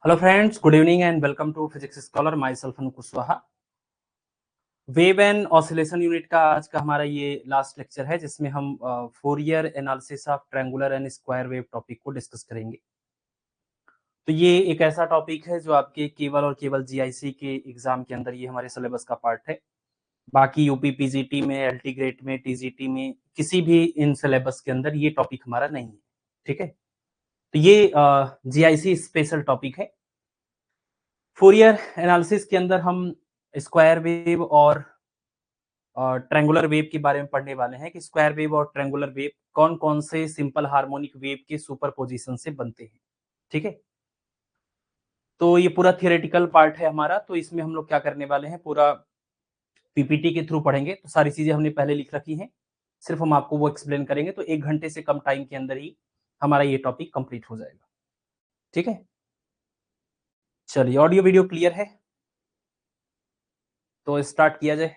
Hello friends, good evening and welcome to physics scholar. Myself Anu Kushwaha. Wave and oscillation unit का आज का हमारा ये लास्ट लेक्चर है, जिसमें हम Fourier analysis of triangular and square wave topic को डिस्कस करेंगे। तो ये एक ऐसा टॉपिक है जो आपके केवल और केवल जीआईसी के एग्जाम के अंदर ये हमारे सिलेबस का पार्ट है। बाकी यूपी पीजीटी में, एलटी ग्रेड में, टीजीटी में, किसी भी इन सिलेबस के अंदर ये टॉपिक हमारा नहीं है। ठीक है, तो ये जीआईसी स्पेशल टॉपिक है। फोरियर एनालिसिस के अंदर हम स्क्वायर वेव और ट्रायंगुलर वेव के बारे में पढ़ने वाले हैं कि स्क्वायर वेव और ट्रायंगुलर वेव कौन कौन से सिंपल हार्मोनिक वेव के सुपरपोजिशन से बनते हैं। ठीक है, तो ये पूरा थियोरेटिकल पार्ट है हमारा। तो इसमें हम लोग क्या करने वाले हैं, पूरा पीपीटी के थ्रू पढ़ेंगे। तो सारी चीजें हमने पहले लिख रखी हैं, सिर्फ हम आपको वो एक्सप्लेन करेंगे। तो 1 घंटे से कम टाइम के अंदर ही हमारा ये टॉपिक कंप्लीट हो जाएगा। ठीक है, चलिए, ऑडियो वीडियो क्लियर है तो स्टार्ट किया जाए।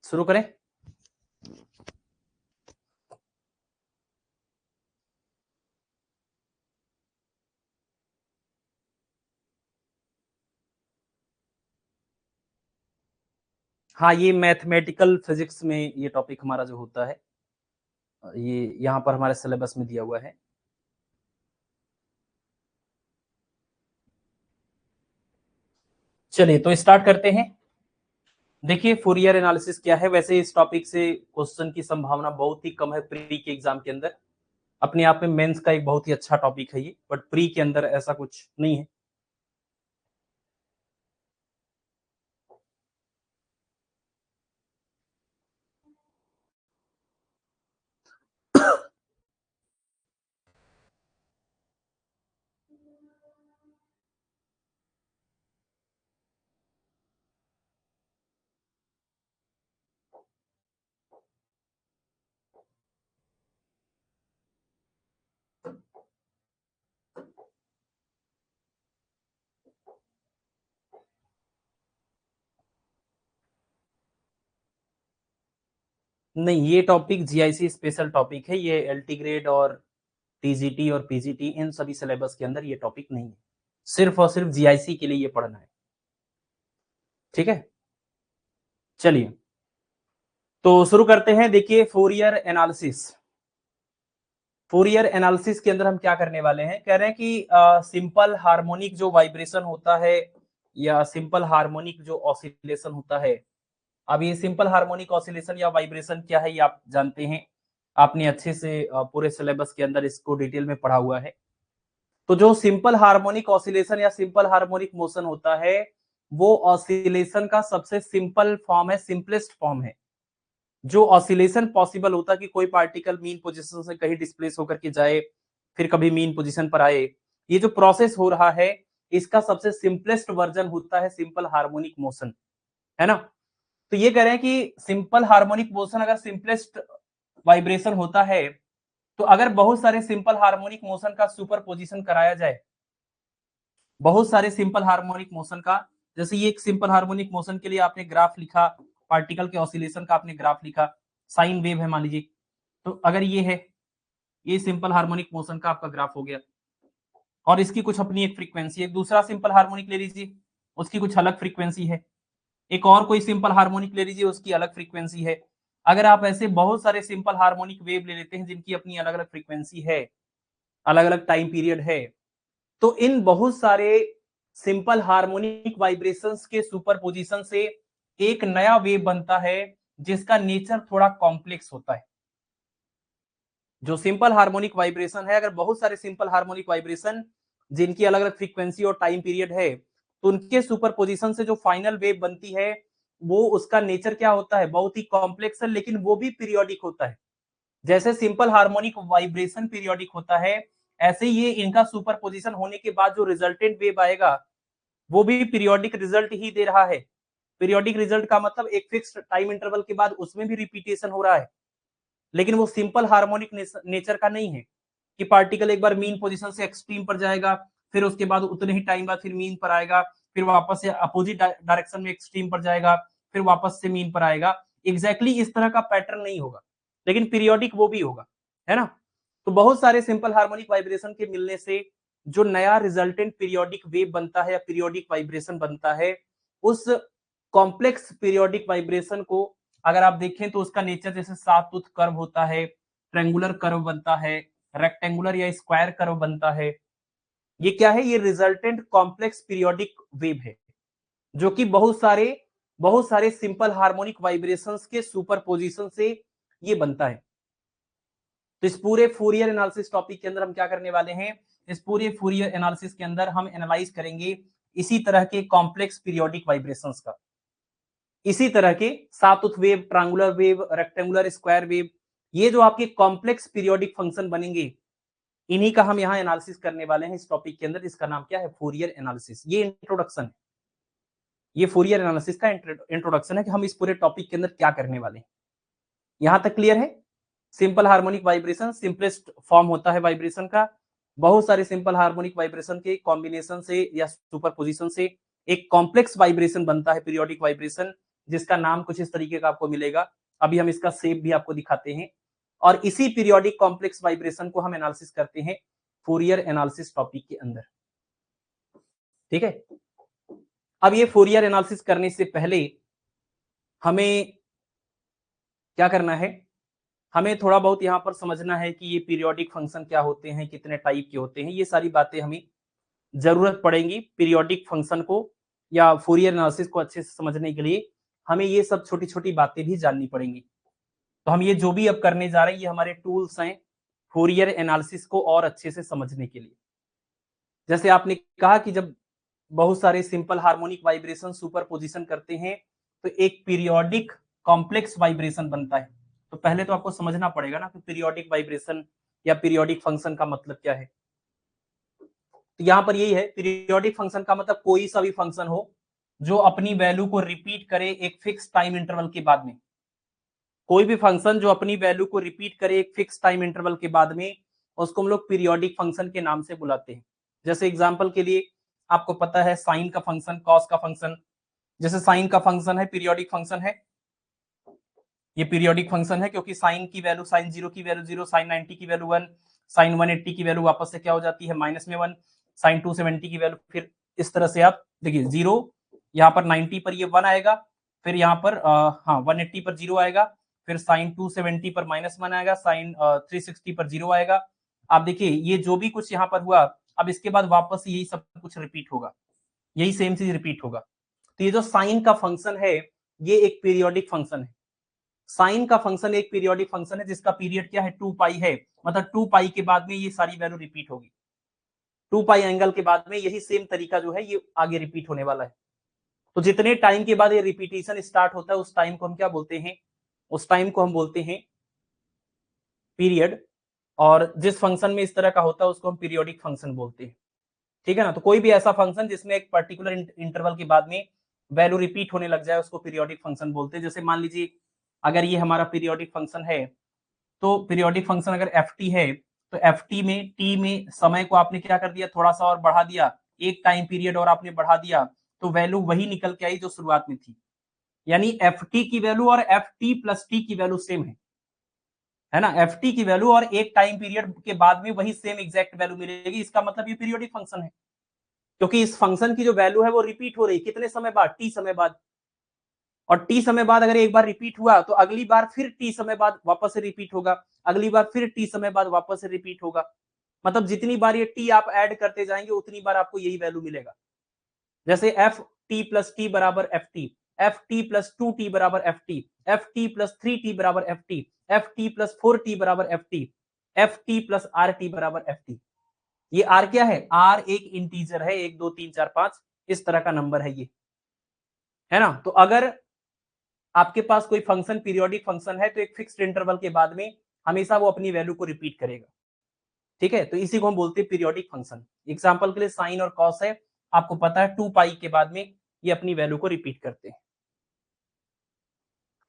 शुरू करें। हाँ, ये मैथमेटिकल फिजिक्स में ये टॉपिक हमारा जो होता है, ये यहाँ पर हमारे सिलेबस में दिया हुआ है। चलिए, तो स्टार्ट करते हैं। देखिए, फोरियर एनालिसिस क्या है। वैसे इस टॉपिक से क्वेश्चन की संभावना बहुत ही कम है प्री के एग्जाम के अंदर। अपने आप में मेंस का एक बहुत ही अच्छा टॉपिक है ये, बट प्री के अंदर ऐसा कुछ नहीं है। नहीं, ये टॉपिक जीआईसी स्पेशल टॉपिक है। ये एलटी ग्रेड और टीजीटी और पीजीटी इन सभी सिलेबस के अंदर ये टॉपिक नहीं है। सिर्फ और सिर्फ जीआईसी के लिए ये पढ़ना है। ठीक है, चलिए तो शुरू करते हैं। देखिए, फोरियर एनालिसिस। फोरियर एनालिसिस के अंदर हम क्या करने वाले हैं, कह रहे हैं कि सिंपल हार्मोनिक जो वाइब्रेशन होता है या सिंपल हार्मोनिक जो ऑसिलेशन होता है। अब ये सिंपल हार्मोनिक ऑसिलेशन या वाइब्रेशन क्या है, ये आप जानते हैं। आपने अच्छे से पूरे सिलेबस के अंदर इसको डिटेल में पढ़ा हुआ है। तो जो सिंपल हार्मोनिक ऑसिलेशन या सिंपल हार्मोनिक मोशन होता है, वो ऑसिलेशन का सबसे सिंपल फॉर्म है, सिंपलेस्ट फॉर्म है। जो ऑसिलेशन पॉसिबल होता है कि कोई पार्टिकल मीन पोजीशन से कहीं डिस्प्लेस होकर के जाए, फिर कभी मीन पोजीशन पर आए, ये जो प्रोसेस हो रहा है, इसका सबसे सिंपलेस्ट वर्जन होता है सिंपल हार्मोनिक मोशन, है ना। तो ये कह रहे हैं कि सिंपल हार्मोनिक मोशन अगर सिंपलेस्ट वाइब्रेशन होता है, तो अगर बहुत सारे सिंपल हार्मोनिक मोशन का सुपर पोजिशन कराया जाए, बहुत सारे सिंपल हार्मोनिक मोशन का, जैसे ये एक सिंपल हार्मोनिक मोशन के लिए आपने ग्राफ लिखा, पार्टिकल के ऑसिलेशन का आपने ग्राफ लिखा, साइन वेव है मान लीजिए। तो अगर ये है, ये सिंपल हार्मोनिक मोशन का आपका ग्राफ हो गया, और इसकी कुछ अपनी एक फ्रीक्वेंसी है। दूसरा सिंपल हार्मोनिक ले लीजिए, उसकी कुछ अलग फ्रीक्वेंसी है। एक और कोई सिंपल हार्मोनिक ले लीजिए, उसकी अलग फ्रीक्वेंसी है। अगर आप ऐसे बहुत सारे सिंपल हार्मोनिक वेव ले लेते हैं जिनकी अपनी अलग अलग फ्रीक्वेंसी है, अलग अलग टाइम पीरियड है, तो इन बहुत सारे सिंपल हार्मोनिक वाइब्रेशंस के सुपरपोजिशन से एक नया वेव बनता है, जिसका नेचर थोड़ा कॉम्प्लेक्स होता है। जो सिंपल हार्मोनिक वाइब्रेशन है, अगर बहुत सारे सिंपल हार्मोनिक वाइब्रेशन जिनकी अलग अलग फ्रीक्वेंसी और टाइम पीरियड है, तो उनके सुपरपोजिशन से जो फाइनल वेव बनती है, वो उसका नेचर क्या होता है, बहुत ही कॉम्प्लेक्स है, लेकिन वो भी पीरियोडिक होता है। जैसे सिंपल हार्मोनिक वाइब्रेशन पीरियोडिक होता है, ऐसे ये इनका सुपरपोजिशन होने के बाद जो रिजल्टेंट वेव आएगा, वो भी पीरियोडिक रिजल्ट ही दे रहा है। पीरियोडिक रिजल्ट का मतलब एक फिक्स्ड टाइम इंटरवल के बाद उसमें भी रिपीटेशन हो रहा है, लेकिन वो सिंपल हार्मोनिक नेचर का नहीं है कि पार्टिकल एक बार मीन पोजीशन से एक्सट्रीम पर जाएगा, फिर उसके बाद उतने ही टाइम बाद फिर मीन पर आएगा, फिर वापस से अपोजिट डायरेक्शन में एक्सट्रीम पर जाएगा, फिर वापस से मीन पर आएगा। एग्जैक्टली इस तरह का पैटर्न नहीं होगा। लेकिन पीरियोडिक वो भी होगा, है ना? तो बहुत सारे सिंपल हार्मोनिक वाइब्रेशन के मिलने से जो नया रिजल्टेंट पीरियोडिक वेव बनता है या पीरियोडिक वाइब्रेशन बनता है, उस कॉम्प्लेक्स पीरियोडिक वाइब्रेशन को अगर आप देखें तो उसका नेचर जैसे सातूथ कर्व होता है, ट्रायंगुलर कर्व बनता है, रेक्टेंगुलर या स्क्वायर कर्व बनता है। ये क्या है? ये रिजल्टेंट कॉम्प्लेक्स पीरियोडिक वेव है, जो कि बहुत सारे सिंपल हार्मोनिक वाइब्रेशंस के सुपरपोजिशन से ये बनता है। तो इस पूरे फूरियर एनालिसिस टॉपिक के अंदर हम क्या करने वाले हैं? इस पूरे फूरियर एनालिसिस के अंदर हम एनालाइज करेंगे इसी तरह के कॉम्प्लेक्स पीरियोडिक वाइब्रेशंस का। इसी तरह के sawtooth wave, triangular wave, rectangular, square wave, ये जो आपके कॉम्प्लेक्स पीरियोडिक फंक्शन बनेंगे, इन्हीं का हम यहाँ एनालिसिस करने वाले हैं इस टॉपिक के अंदर। इसका नाम क्या है? Fourier analysis. ये इंट्रोडक्शन है, ये फूरियर एनालिसिस का इंट्रोडक्शन है कि हम इस पूरे टॉपिक के अंदर क्या करने वाले हैं। यहां तक क्लियर है? Simple harmonic vibration simplest form होता है वाइब्रेशन का। बहुत सारे सिंपल हार्मोनिक वाइब्रेशन के कॉम्बिनेशन से या सुपरपोजिशन से एक कॉम्प्लेक्स वाइब्रेशन बनता है, पीरियोडिक वाइब्रेशन, जिसका नाम कुछ इस तरीके का आपको मिलेगा। अभी हम इसका शेप भी आपको दिखाते हैं और इसी पीरियोडिक कॉम्प्लेक्स वाइब्रेशन को हम एनालिसिस करते हैं फूरियर एनालिसिस टॉपिक के अंदर। ठीक है? अब ये फूरियर एनालिसिस करने से पहले हमें क्या करना है? हमें थोड़ा बहुत यहाँ पर समझना है कि ये पीरियोडिक फंक्शन क्या होते हैं, कितने टाइप के होते हैं। ये सारी बातें हमें जरूरत पड़ेगी पीरियोडिक फंक्शन को या फूरियर एनालिसिस को अच्छे से समझने के लिए। हमें ये सब छोटी छोटी बातें भी जाननी पड़ेंगी। तो हम ये जो भी अब करने जा रहे हैं, ये हमारे टूल्स हैं फूरियर एनालिसिस को और अच्छे से समझने के लिए। जैसे आपने कहा कि जब बहुत सारे सिंपल हार्मोनिक वाइब्रेशन सुपरपोजिशन करते हैं तो एक पीरियोडिक कॉम्प्लेक्स वाइब्रेशन बनता है। तो पहले तो आपको समझना पड़ेगा ना कि पीरियोडिक वाइब्रेशन या पीरियोडिक फंक्शन का मतलब क्या है। तो यहाँ पर यही है, पीरियोडिक फंक्शन का मतलब कोई सा भी फंक्शन हो जो अपनी वैल्यू को रिपीट करे एक फिक्स टाइम इंटरवल के बाद में। कोई भी फंक्शन जो अपनी वैल्यू को रिपीट करे एक फिक्स टाइम इंटरवल के बाद में, उसको हम लोग पीरियोडिक फंक्शन के नाम से बुलाते हैं। जैसे एग्जांपल के लिए आपको पता है साइन का फंक्शन, कॉस का फंक्शन। जैसे साइन का फंक्शन है, पीरियोडिक फंक्शन है। ये पीरियोडिक फंक्शन है क्योंकि साइन की वैल्यू, साइन 0 की वैल्यू 0, साइन 90 की वैल्यू 1, साइन 180 की वैल्यू वापस से क्या हो जाती है? माइनस में 1, साइन 270 की वैल्यू, फिर इस तरह से आप देखिए 0, यहाँ पर 90 पर ये 1 आएगा, फिर यहाँ पर 180 पर 0 आएगा, फिर साइन 270 पर -1 आएगा, साइन 360 पर 0 आएगा। आप देखिए ये जो भी कुछ यहाँ पर हुआ, अब इसके बाद वापस यही सब कुछ रिपीट होगा, यही सेम चीज रिपीट होगा। तो ये जो साइन का फंक्शन है, ये एक पीरियोडिक फंक्शन है। साइन का फंक्शन एक पीरियोडिक फंक्शन है जिसका पीरियड क्या है? 2 पाई है। मतलब 2 पाई के बाद में ये सारी वैल्यू रिपीट होगी। 2 पाई एंगल के बाद में यही सेम तरीका जो है ये आगे रिपीट होने वाला है। तो जितने टाइम के बाद ये रिपीटेशन स्टार्ट होता है उस टाइम को हम क्या बोलते हैं? उस टाइम को हम बोलते हैं पीरियड। और जिस फंक्शन में इस तरह का होता है उसको हम पीरियोडिक फंक्शन बोलते हैं। ठीक है ना? तो कोई भी ऐसा फंक्शन जिसमें एक पर्टिकुलर इंटरवल के बाद में वैल्यू रिपीट होने लग जाए उसको पीरियोडिक फंक्शन बोलते हैं। जैसे मान लीजिए अगर ये हमारा पीरियोडिक फंक्शन है, तो पीरियोडिक फंक्शन अगर एफ टी है, तो एफ टी में टी में समय को आपने क्या कर दिया? थोड़ा सा और बढ़ा दिया, एक टाइम पीरियड और आपने बढ़ा दिया, तो वैल्यू वही निकल के आई जो शुरुआत में थी। यानी एफ टी की वैल्यू और एफ टी प्लस टी की वैल्यू सेम है ना? एफ टी की वैल्यू और एक टाइम पीरियड के बाद में वही सेम एग्जैक्ट वैल्यू मिलेगी। इसका मतलब ये पीरियोडिक फंक्शन है, क्योंकि इस फंक्शन की जो वैल्यू है वो रिपीट हो रही है कितने समय बाद? टी समय बाद। और टी समय बाद अगर एक बार रिपीट हुआ तो अगली बार फिर टी समय बाद वापस से रिपीट होगा, अगली बार फिर टी समय बाद वापस से रिपीट होगा। मतलब जितनी बार ये टी आप ऐड करते जाएंगे उतनी बार आपको यही वैल्यू मिलेगा। जैसे एफ टी प्लस टी बराबर एफ टी प्लस 2 टी बराबर एफ टी प्लस 3 टी बराबर एफ टी प्लस 4 टी बराबर F T plus R T बराबर एफ टी। ये आर क्या है? आर एक इंटीजर है, 1 2 3 4 5 इस तरह का नंबर है ये, है ना? तो अगर आपके पास कोई फंक्शन पीरियोडिक फंक्शन है तो एक फिक्स्ड इंटरवल के बाद में हमेशा वो अपनी वैल्यू को रिपीट करेगा। ठीक है? तो इसी को हम बोलते हैं पीरियोडिक फंक्शन। एग्जांपल के लिए साइन और कॉस है, आपको पता है 2 पाई के बाद में ये अपनी वैल्यू को रिपीट करते हैं।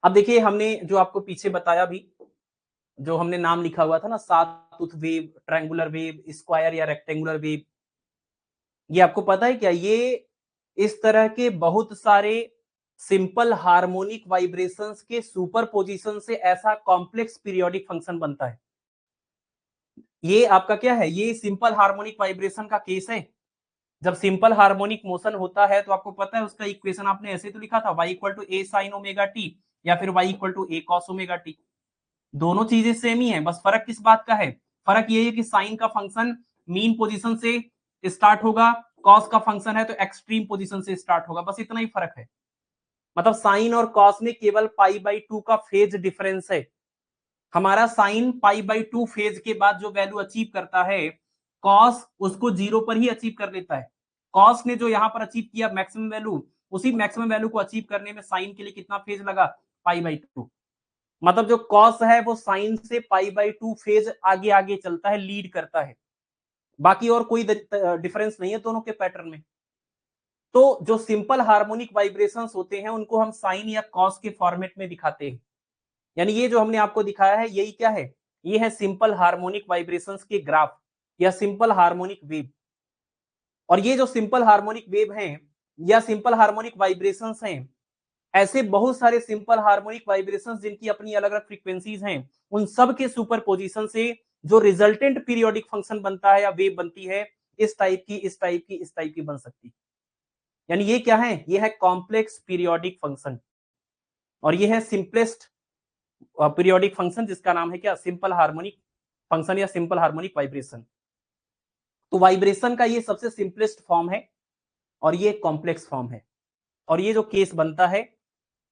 अब देखिए हमने जो आपको पीछे बताया भी, जो हमने नाम लिखा हुआ था ना, सातूथ वेव, ट्रायंगुलर वेव, स्क्वायर या रेक्टेंगुलर वेव, ये आपको पता है क्या? ये इस तरह के बहुत सारे सिंपल हार्मोनिक वाइब्रेशंस के सुपरपोजिशन से ऐसा कॉम्प्लेक्स पीरियोडिक फंक्शन बनता है। ये आपका क्या है, ये सिंपल हार्मोनिक वाइब्रेशन का केस है। जब सिंपल हार्मोनिक मोशन होता है तो आपको पता है उसका इक्वेशन आपने ऐसे तो लिखा था, y equal to a sin omega t या फिर y equal to a cos omega t। दोनों चीजें सेम ही हैं, बस फर्क किस बात का है, फर्क ये है कि साइन का फंक्शन मीन पोजीशन से स्टार्ट होगा, कॉस का फंक्शन है तो एक्सट्रीम पोजीशन से स्टार्ट होगा, बस इतना ही फर्क है। मतलब साइन और कॉस में केवल π/2 का फेज डिफरेंस है। हमारा साइन π/2 फेज के बाद जो वैल्यू अचीव करता है, कॉस उसको 0 पर ही अचीव कर लेता है। कॉस ने जो यहां पर अचीव किया मैक्सिमम वैल्यू, उसी मैक्सिमम वैल्यू को अचीव करने में साइन के लिए कितना फेज लगा, π/2। मतलब जो कॉस है वो साइन से π/2 फेज आगे आगे चलता है, लीड करता है। बाकी और कोई डिफरेंस नहीं है दोनों के पैटर्न में। तो जो सिंपल हार्मोनिक वाइब्रेशंस होते हैं उनको हम साइन या कॉस के फॉर्मेट में दिखाते हैं। यानी ये जो हमने आपको दिखाया है यही क्या है, ये है सिंपल हार्मोनिक वाइब्रेशंस के ग्राफ या सिंपल हार्मोनिक वेव। और ये जो सिंपल हार्मोनिक वेव हैं या सिंपल हार्मोनिक वाइब्रेशंस हैं, ऐसे बहुत सारे सिंपल हार्मोनिक वाइब्रेशंस जिनकी अपनी अलग अलग फ्रीक्वेंसीज हैं, उन सब के सुपरपोजिशन से जो रिजल्टेंट पीरियोडिक फंक्शन बनता है या वेव बनती है, इस टाइप की, इस टाइप की, इस टाइप की बन सकती है। यानी ये क्या है, ये है कॉम्प्लेक्स पीरियोडिक फंक्शन और ये है सिंपलेस्ट पीरियोडिक फंक्शन जिसका नाम है क्या, सिंपल हार्मोनिक फंक्शन या सिंपल हार्मोनिक वाइब्रेशन। तो वाइब्रेशन का ये सबसे सिंपलेस्ट फॉर्म है और ये कॉम्प्लेक्स फॉर्म है और ये जो केस बनता है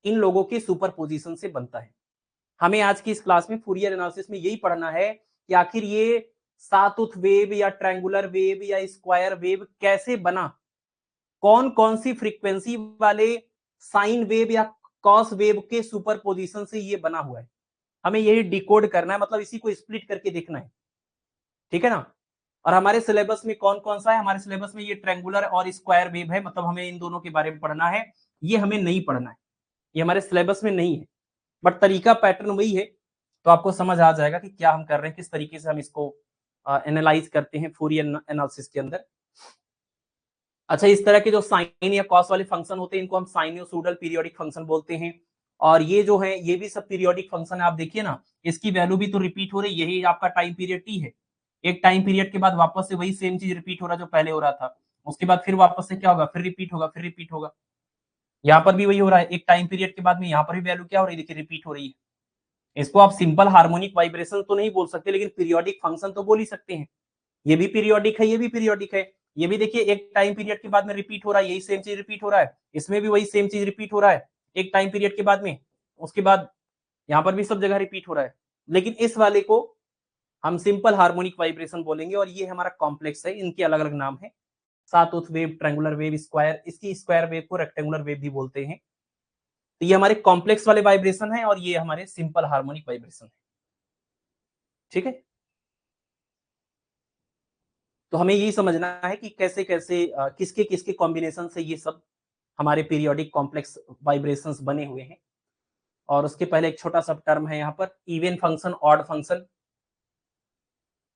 इन लोगों के सुपरपोजिशन से बनता है। हमें आज की इस क्लास में फूरियर एनालिसिस में यही पढ़ना है कि आखिर ये सातुथ वेव या ट्रायंगुलर वेव या स्क्वायर वेव कैसे बना, कौन कौन सी फ्रीक्वेंसी वाले साइन वेव या कॉस वेव के सुपरपोजिशन से ये बना हुआ है, हमें यही डिकोड करना है, मतलब इसी को स्प्लिट करके देखना है। ठीक है ना। और हमारे सिलेबस में कौन कौन सा है, हमारे सिलेबस में ये ट्रायंगुलर और स्क्वायर वेव है, मतलब हमें इन दोनों के बारे में पढ़ना है। ये हमें नहीं पढ़ना है, ये हमारे सिलेबस में नहीं है, बट तरीका पैटर्न वही है। तो आपको समझ आ जाएगा कि क्या हम कर रहे हैं, किस तरीके से हम इसको एनालाइज करते हैं फूरियर एनालिसिस के अंदर। अच्छा, इस तरह के जो साइन या कॉस वाले फंक्शन होते हैं इनको हम साइनोसॉइडल पीरियोडिक फंक्शन बोलते हैं। और ये जो है ये भी सब पीरियोडिक फंक्शन है। आप देखिए ना, इसकी वैल्यू भी तो रिपीट हो रही है, यही आपका टाइम पीरियड टी है। एक टाइम पीरियड के बाद वापस से वही सेम चीज रिपीट हो रहा है जो पहले हो रहा था, उसके बाद फिर वापस से क्या होगा, फिर रिपीट होगा, फिर रिपीट होगा। यहाँ पर भी वही हो रहा है, एक टाइम पीरियड के बाद में यहाँ पर भी वैल्यू क्या हो रही है, देखिए रिपीट हो रही है। इसको आप सिंपल हार्मोनिक वाइब्रेशन तो नहीं बोल सकते, लेकिन पीरियोडिक फंक्शन तो बोल ही सकते हैं। ये भी पीरियोडिक है, ये भी पीरियोडिक है। ये भी देखिए एक टाइम पीरियड के बाद में रिपीट हो रहा है, यही सेम चीज रिपीट हो रहा है, इसमें भी वही सेम चीज रिपीट हो रहा है एक टाइम पीरियड के बाद में, उसके बाद यहाँ पर भी सब जगह रिपीट हो रहा है। लेकिन इस वाले को हम सिंपल हार्मोनिक वाइब्रेशन बोलेंगे और ये हमारा कॉम्प्लेक्स है, इनके अलग अलग नाम है, सातुथ वेव, ट्रायंगुलर वेव, स्क्वायर, इसकी स्क्वायर वेव को रेक्टेंगुलर वेव भी बोलते हैं। तो ये हमारे कॉम्प्लेक्स वाले वाइब्रेशन है और ये हमारे सिंपल हार्मोनिक वाइब्रेशन है। ठीक है। तो हमें यही समझना है कि कैसे कैसे किसके किसके कॉम्बिनेशन से ये सब हमारे पीरियोडिक कॉम्प्लेक्स वाइब्रेशंस बने हुए हैं। और उसके पहले एक छोटा सा टर्म है यहाँ पर, इवन फंक्शन, ऑड फंक्शन।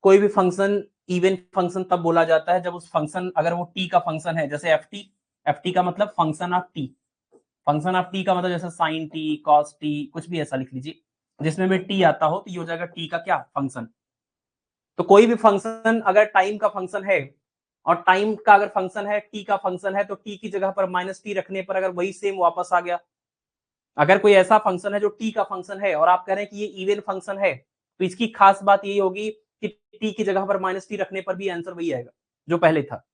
कोई भी फंक्शन इवन फंक्शन तब बोला जाता है जब उस फंक्शन, अगर वो टी का फंक्शन है, जैसे एफ टी, एफ टी का मतलब function of T, function of T का मतलब जैसे साइन टी, कॉस टी, कुछ भी ऐसा लिख लीजिए, जिसमें भी टी आता हो तो ये हो जाएगा टी का क्या, फंक्शन। तो कोई भी फंक्शन अगर टाइम का फंक्शन है और टाइम का अगर फंक्शन है, टी का फंक्शन है, तो टी की जगह पर माइनस टी रखने पर अगर वही सेम वापस आ गया। अगर कोई ऐसा फंक्शन है जो टी का फंक्शन है और आप कह रहे हैं कि ये इवन फंक्शन है, तो इसकी खास बात यही होगी कि टी की जगह पर माइनस टी रखने पर भी आंसर वही आएगा जो पहले था।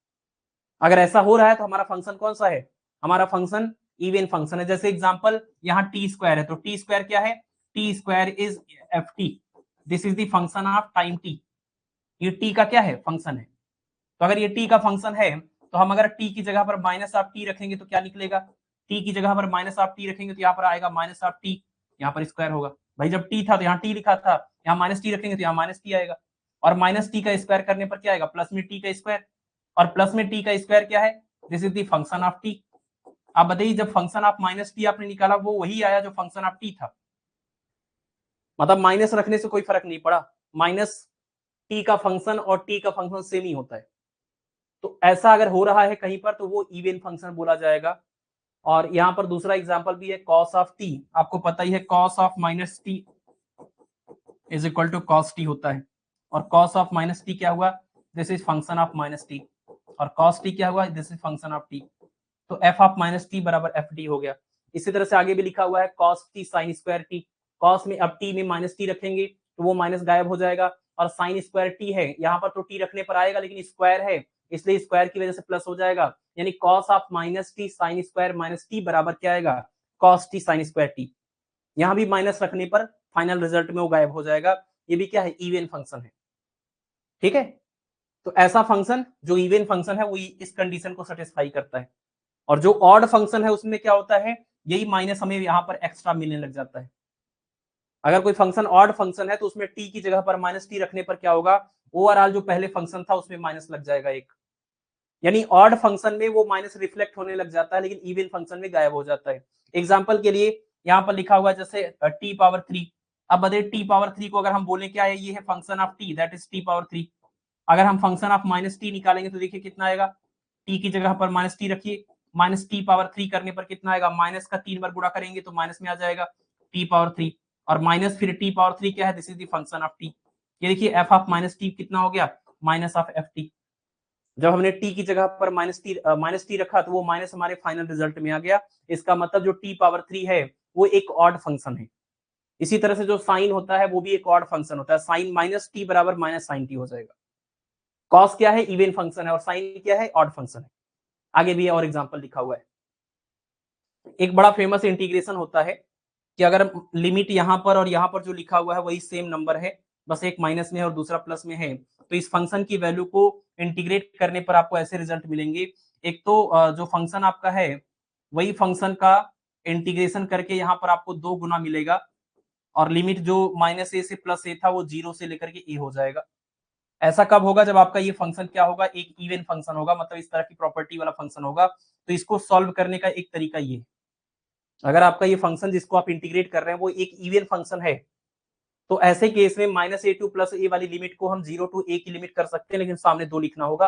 अगर ऐसा हो रहा है तो हमारा फंक्शन कौन सा है, हमारा फंक्शन इवन फंक्शन है। जैसे एग्जांपल यहाँ टी स्क्वायर है, तो टी स्क्वायर क्या है, T square is F T, this is the function of time T. ये टी का क्या है, फंक्शन है। तो अगर ये टी का फंक्शन है तो हम अगर टी की जगह पर माइनस ऑफ टी रखेंगे तो क्या निकलेगा, टी की जगह पर माइनस ऑफ टी रखेंगे तो यहाँ पर आएगा माइनस ऑफ टी, यहाँ पर स्क्वायर होगा। भाई जब टी था तो यहाँ टी लिखा था, यहाँ माइनस टी रखेंगे तो यहाँ माइनस टी आएगा। और माइनस टी का स्क्वायर करने पर क्या आएगा, प्लस में टी का स्क्वायर। और प्लस में टी का स्क्वायर क्या है, this is the function of T. आप बताइए जब फंक्शन ऑफ माइनस टी आपने निकाला वो वही आया जो फंक्शन ऑफ टी था, मतलब माइनस रखने से कोई फर्क नहीं पड़ा, माइनस टी का फंक्शन और टी का फंक्शन सेम ही होता है। तो ऐसा अगर हो रहा है कहीं पर तो वो इवन फंक्शन बोला जाएगा। और यहाँ पर दूसरा एग्जाम्पल भी है कॉस ऑफ टी, आपको पता ही है cos of minus t is equal to cos t होता है, और कॉस ऑफ माइनस टी क्या हुआ, this is function of minus t, और कॉस टी क्या हुआ, this is function of t, तो एफ ऑफ माइनस टी बराबर एफ डी हो गया। इसी तरह से आगे भी लिखा हुआ है cos T sine square T, cos में अब टी में माइनस टी रखेंगे तो वो माइनस गायब हो जाएगा, और साइन स्क्वायर टी है, यहाँ पर तो टी रखने पर आएगा लेकिन स्क्वायर है इसलिए स्क्वायर की वजह से प्लस हो जाएगा, यानी cos of minus T sine square minus t बराबर क्या आएगा, cos T sine square T. यहाँ भी माइनस रखने पर फाइनल रिजल्ट में वो गायब हो जाएगा, ये भी क्या है, इवन फंक्शन है। ठीक है, तो ऐसा फंक्शन जो इवन फंक्शन है वो इस कंडीशन को सेटिस्फाई करता है, और जो ऑड फंक्शन है उसमें क्या होता है, यही माइनस हमें यहाँ पर एक्स्ट्रा मिलने लग जाता है। अगर कोई फंक्शन ऑड फंक्शन है तो उसमें टी की जगह पर माइनस टी रखने पर क्या होगा, ओवरऑल जो पहले फंक्शन था उसमें माइनस लग जाएगा एक, यानी ऑड फंक्शन में वो माइनस रिफ्लेक्ट होने लग जाता है लेकिन इवन फंक्शन में गायब हो जाता है। एग्जाम्पल के लिए यहाँ पर लिखा हुआ जैसे टी पावर 3, अब बदले टी पावर 3 को अगर हम बोले क्या है, ये है function of T that is T power 3, अगर हम फंक्शन ऑफ माइनस टी निकालेंगे तो देखिए कितना आएगा, टी की जगह पर माइनस टी रखिए, माइनस टी पावर 3 करने पर कितना आएगा, माइनस का 3 बार गुणा करेंगे तो माइनस में आ जाएगा टी पावर 3, और माइनस फिर टी पावर 3 क्या है, this is the function of T, ये देखिए एफ ऑफ माइनस टी कितना हो गया, माइनस ऑफ एफ टी। जब हमने टी की जगह पर माइनस टी रखा तो वो माइनस हमारे फाइनल रिजल्ट में आ गया, इसका मतलब जो टी पावर 3 है वो एक ऑड फंक्शन है। इसी तरह से जो साइन होता है वो भी एक ऑड फंक्शन होता है, साइन माइनस टी बराबर माइनस साइन टी हो जाएगा। कॉस क्या है, इवन फंक्शन है, और साइन क्या है, ऑड फंक्शन है। आगे भी और एग्जांपल लिखा हुआ है। एक बड़ा फेमस इंटीग्रेशन होता है कि अगर लिमिट यहाँ पर और यहाँ पर जो लिखा हुआ है वही सेम नंबर है, बस एक माइनस में है और दूसरा प्लस में है, तो इस फंक्शन की वैल्यू को इंटीग्रेट करने पर आपको ऐसे रिजल्ट मिलेंगे। एक तो जो फंक्शन आपका है वही फंक्शन का इंटीग्रेशन करके यहाँ पर आपको 2 गुना मिलेगा, और लिमिट जो माइनस ए से प्लस ए था वो 0 से लेकर के ए हो जाएगा। ऐसा कब होगा, जब आपका ये फंक्शन क्या होगा, एक इवन फंक्शन होगा, मतलब इस तरह की प्रॉपर्टी वाला फंक्शन होगा। तो इसको सॉल्व करने का एक तरीका ये है, अगर आपका ये फंक्शन जिसको आप इंटीग्रेट कर रहे हैं वो एक इवन फंक्शन है, तो ऐसे केस में माइनस ए टू प्लस ए वाली लिमिट को हम 0 टू ए की लिमिट कर सकते हैं, लेकिन सामने 2 लिखना होगा,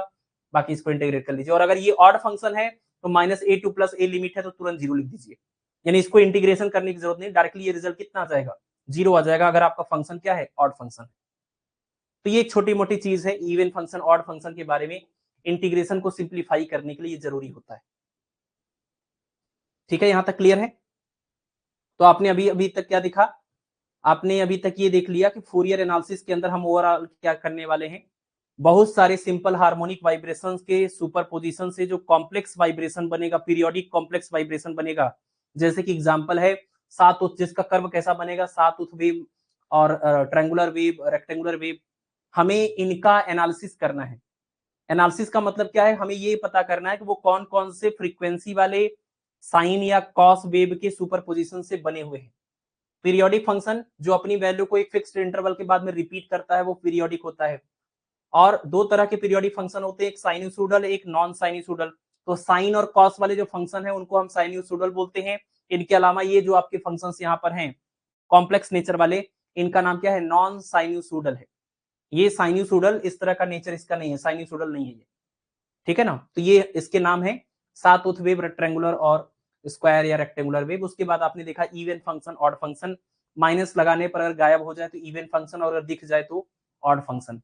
बाकी इसको इंटीग्रेट कर लीजिए। और अगर ये ऑड फंक्शन है तो minus A two plus a limit है तो तुरंत 0 लिख दीजिए, यानी इसको इंटीग्रेशन करने की जरूरत नहीं, डायरेक्टली ये रिजल्ट कितना आ जाएगा, 0 आ जाएगा, अगर आपका फंक्शन क्या है, ऑड फंक्शन। तो ये एक छोटी मोटी चीज है इवन फंक्शन ऑड फंक्शन के बारे में, इंटीग्रेशन को सिंप्लीफाई करने के लिए ये जरूरी होता है। ठीक है, यहां तक क्लियर है। तो आपने अभी अभी तक क्या दिखा, आपने अभी तक ये देख लिया कि फोरियर एनालिसिस के अंदर हम ओवरऑल क्या करने वाले हैं, बहुत सारे सिंपल हार्मोनिक वाइब्रेशंस के सुपरपोजिशन से जो कॉम्प्लेक्स वाइब्रेशन बनेगा, पीरियोडिक कॉम्प्लेक्स वाइब्रेशन बनेगा, जैसे कि एग्जांपल है सात उत, जिसका कर्व कैसा बनेगा, सात उत वेव और ट्रायंगुलर वेव, रेक्टेंगुलर वेव, हमें इनका एनालिसिस करना है। एनालिसिस का मतलब क्या है, हमें ये पता करना है कि वो कौन कौन से फ्रीक्वेंसी वाले साइन या कॉस वेव के सुपरपोजिशन से बने हुए हैं। पीरियोडिक फंक्शन जो अपनी वैल्यू को एक फिक्स्ड इंटरवल के बाद में रिपीट करता है वो पीरियोडिक होता है, और 2 तरह के पीरियोडिक फंक्शन होते हैं, एक साइनसोइडल एक नॉन साइनसोइडल। तो साइन और कॉस वाले जो फंक्शन है उनको हम साइनसोइडल बोलते हैं। इनके अलावा ये जो आपके फंक्शंस यहाँ पर हैं कॉम्प्लेक्स नेचर वाले, इनका नाम क्या है, नॉन साइनसोइडल है। ये साइनसोइडल इस तरह का नेचर इसका नहीं है, साइनसोइडल नहीं है ये, ठीक है ना। तो ये इसके नाम है सात उत वेव, रेक्टेंगुलर और स्क्वायर या रेक्टेंगुलर वेव। उसके बाद आपने देखा even function, odd function, minus लगाने पर अगर गायब हो जाए तो इवन फंक्शन, और अगर दिख जाए तो ऑड फंक्शन।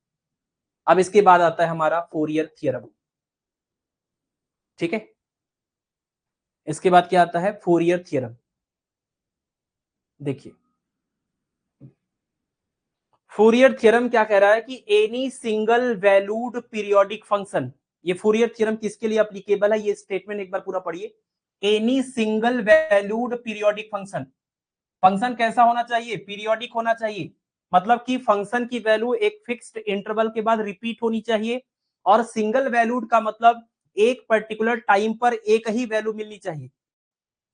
अब इसके बाद आता है हमारा फोरियर थ्योरम, ठीक है। इसके बाद क्या आता है, फोरियर थ्योरम। देखिए फोरियर थ्योरम क्या कह रहा है कि any single valued periodic function, ये फोरियर थ्योरम किसके लिए एप्लीकेबल है, ये स्टेटमेंट एक बार पूरा पढ़िए। Any single valued periodic function, function कैसा होना चाहिए, पीरियोडिक होना चाहिए, मतलब कि फंक्शन की वैल्यू एक फिक्स्ड इंटरवल के बाद रिपीट होनी चाहिए, और सिंगल वैल्यूड का मतलब एक पर्टिकुलर टाइम पर एक ही वैल्यू मिलनी चाहिए।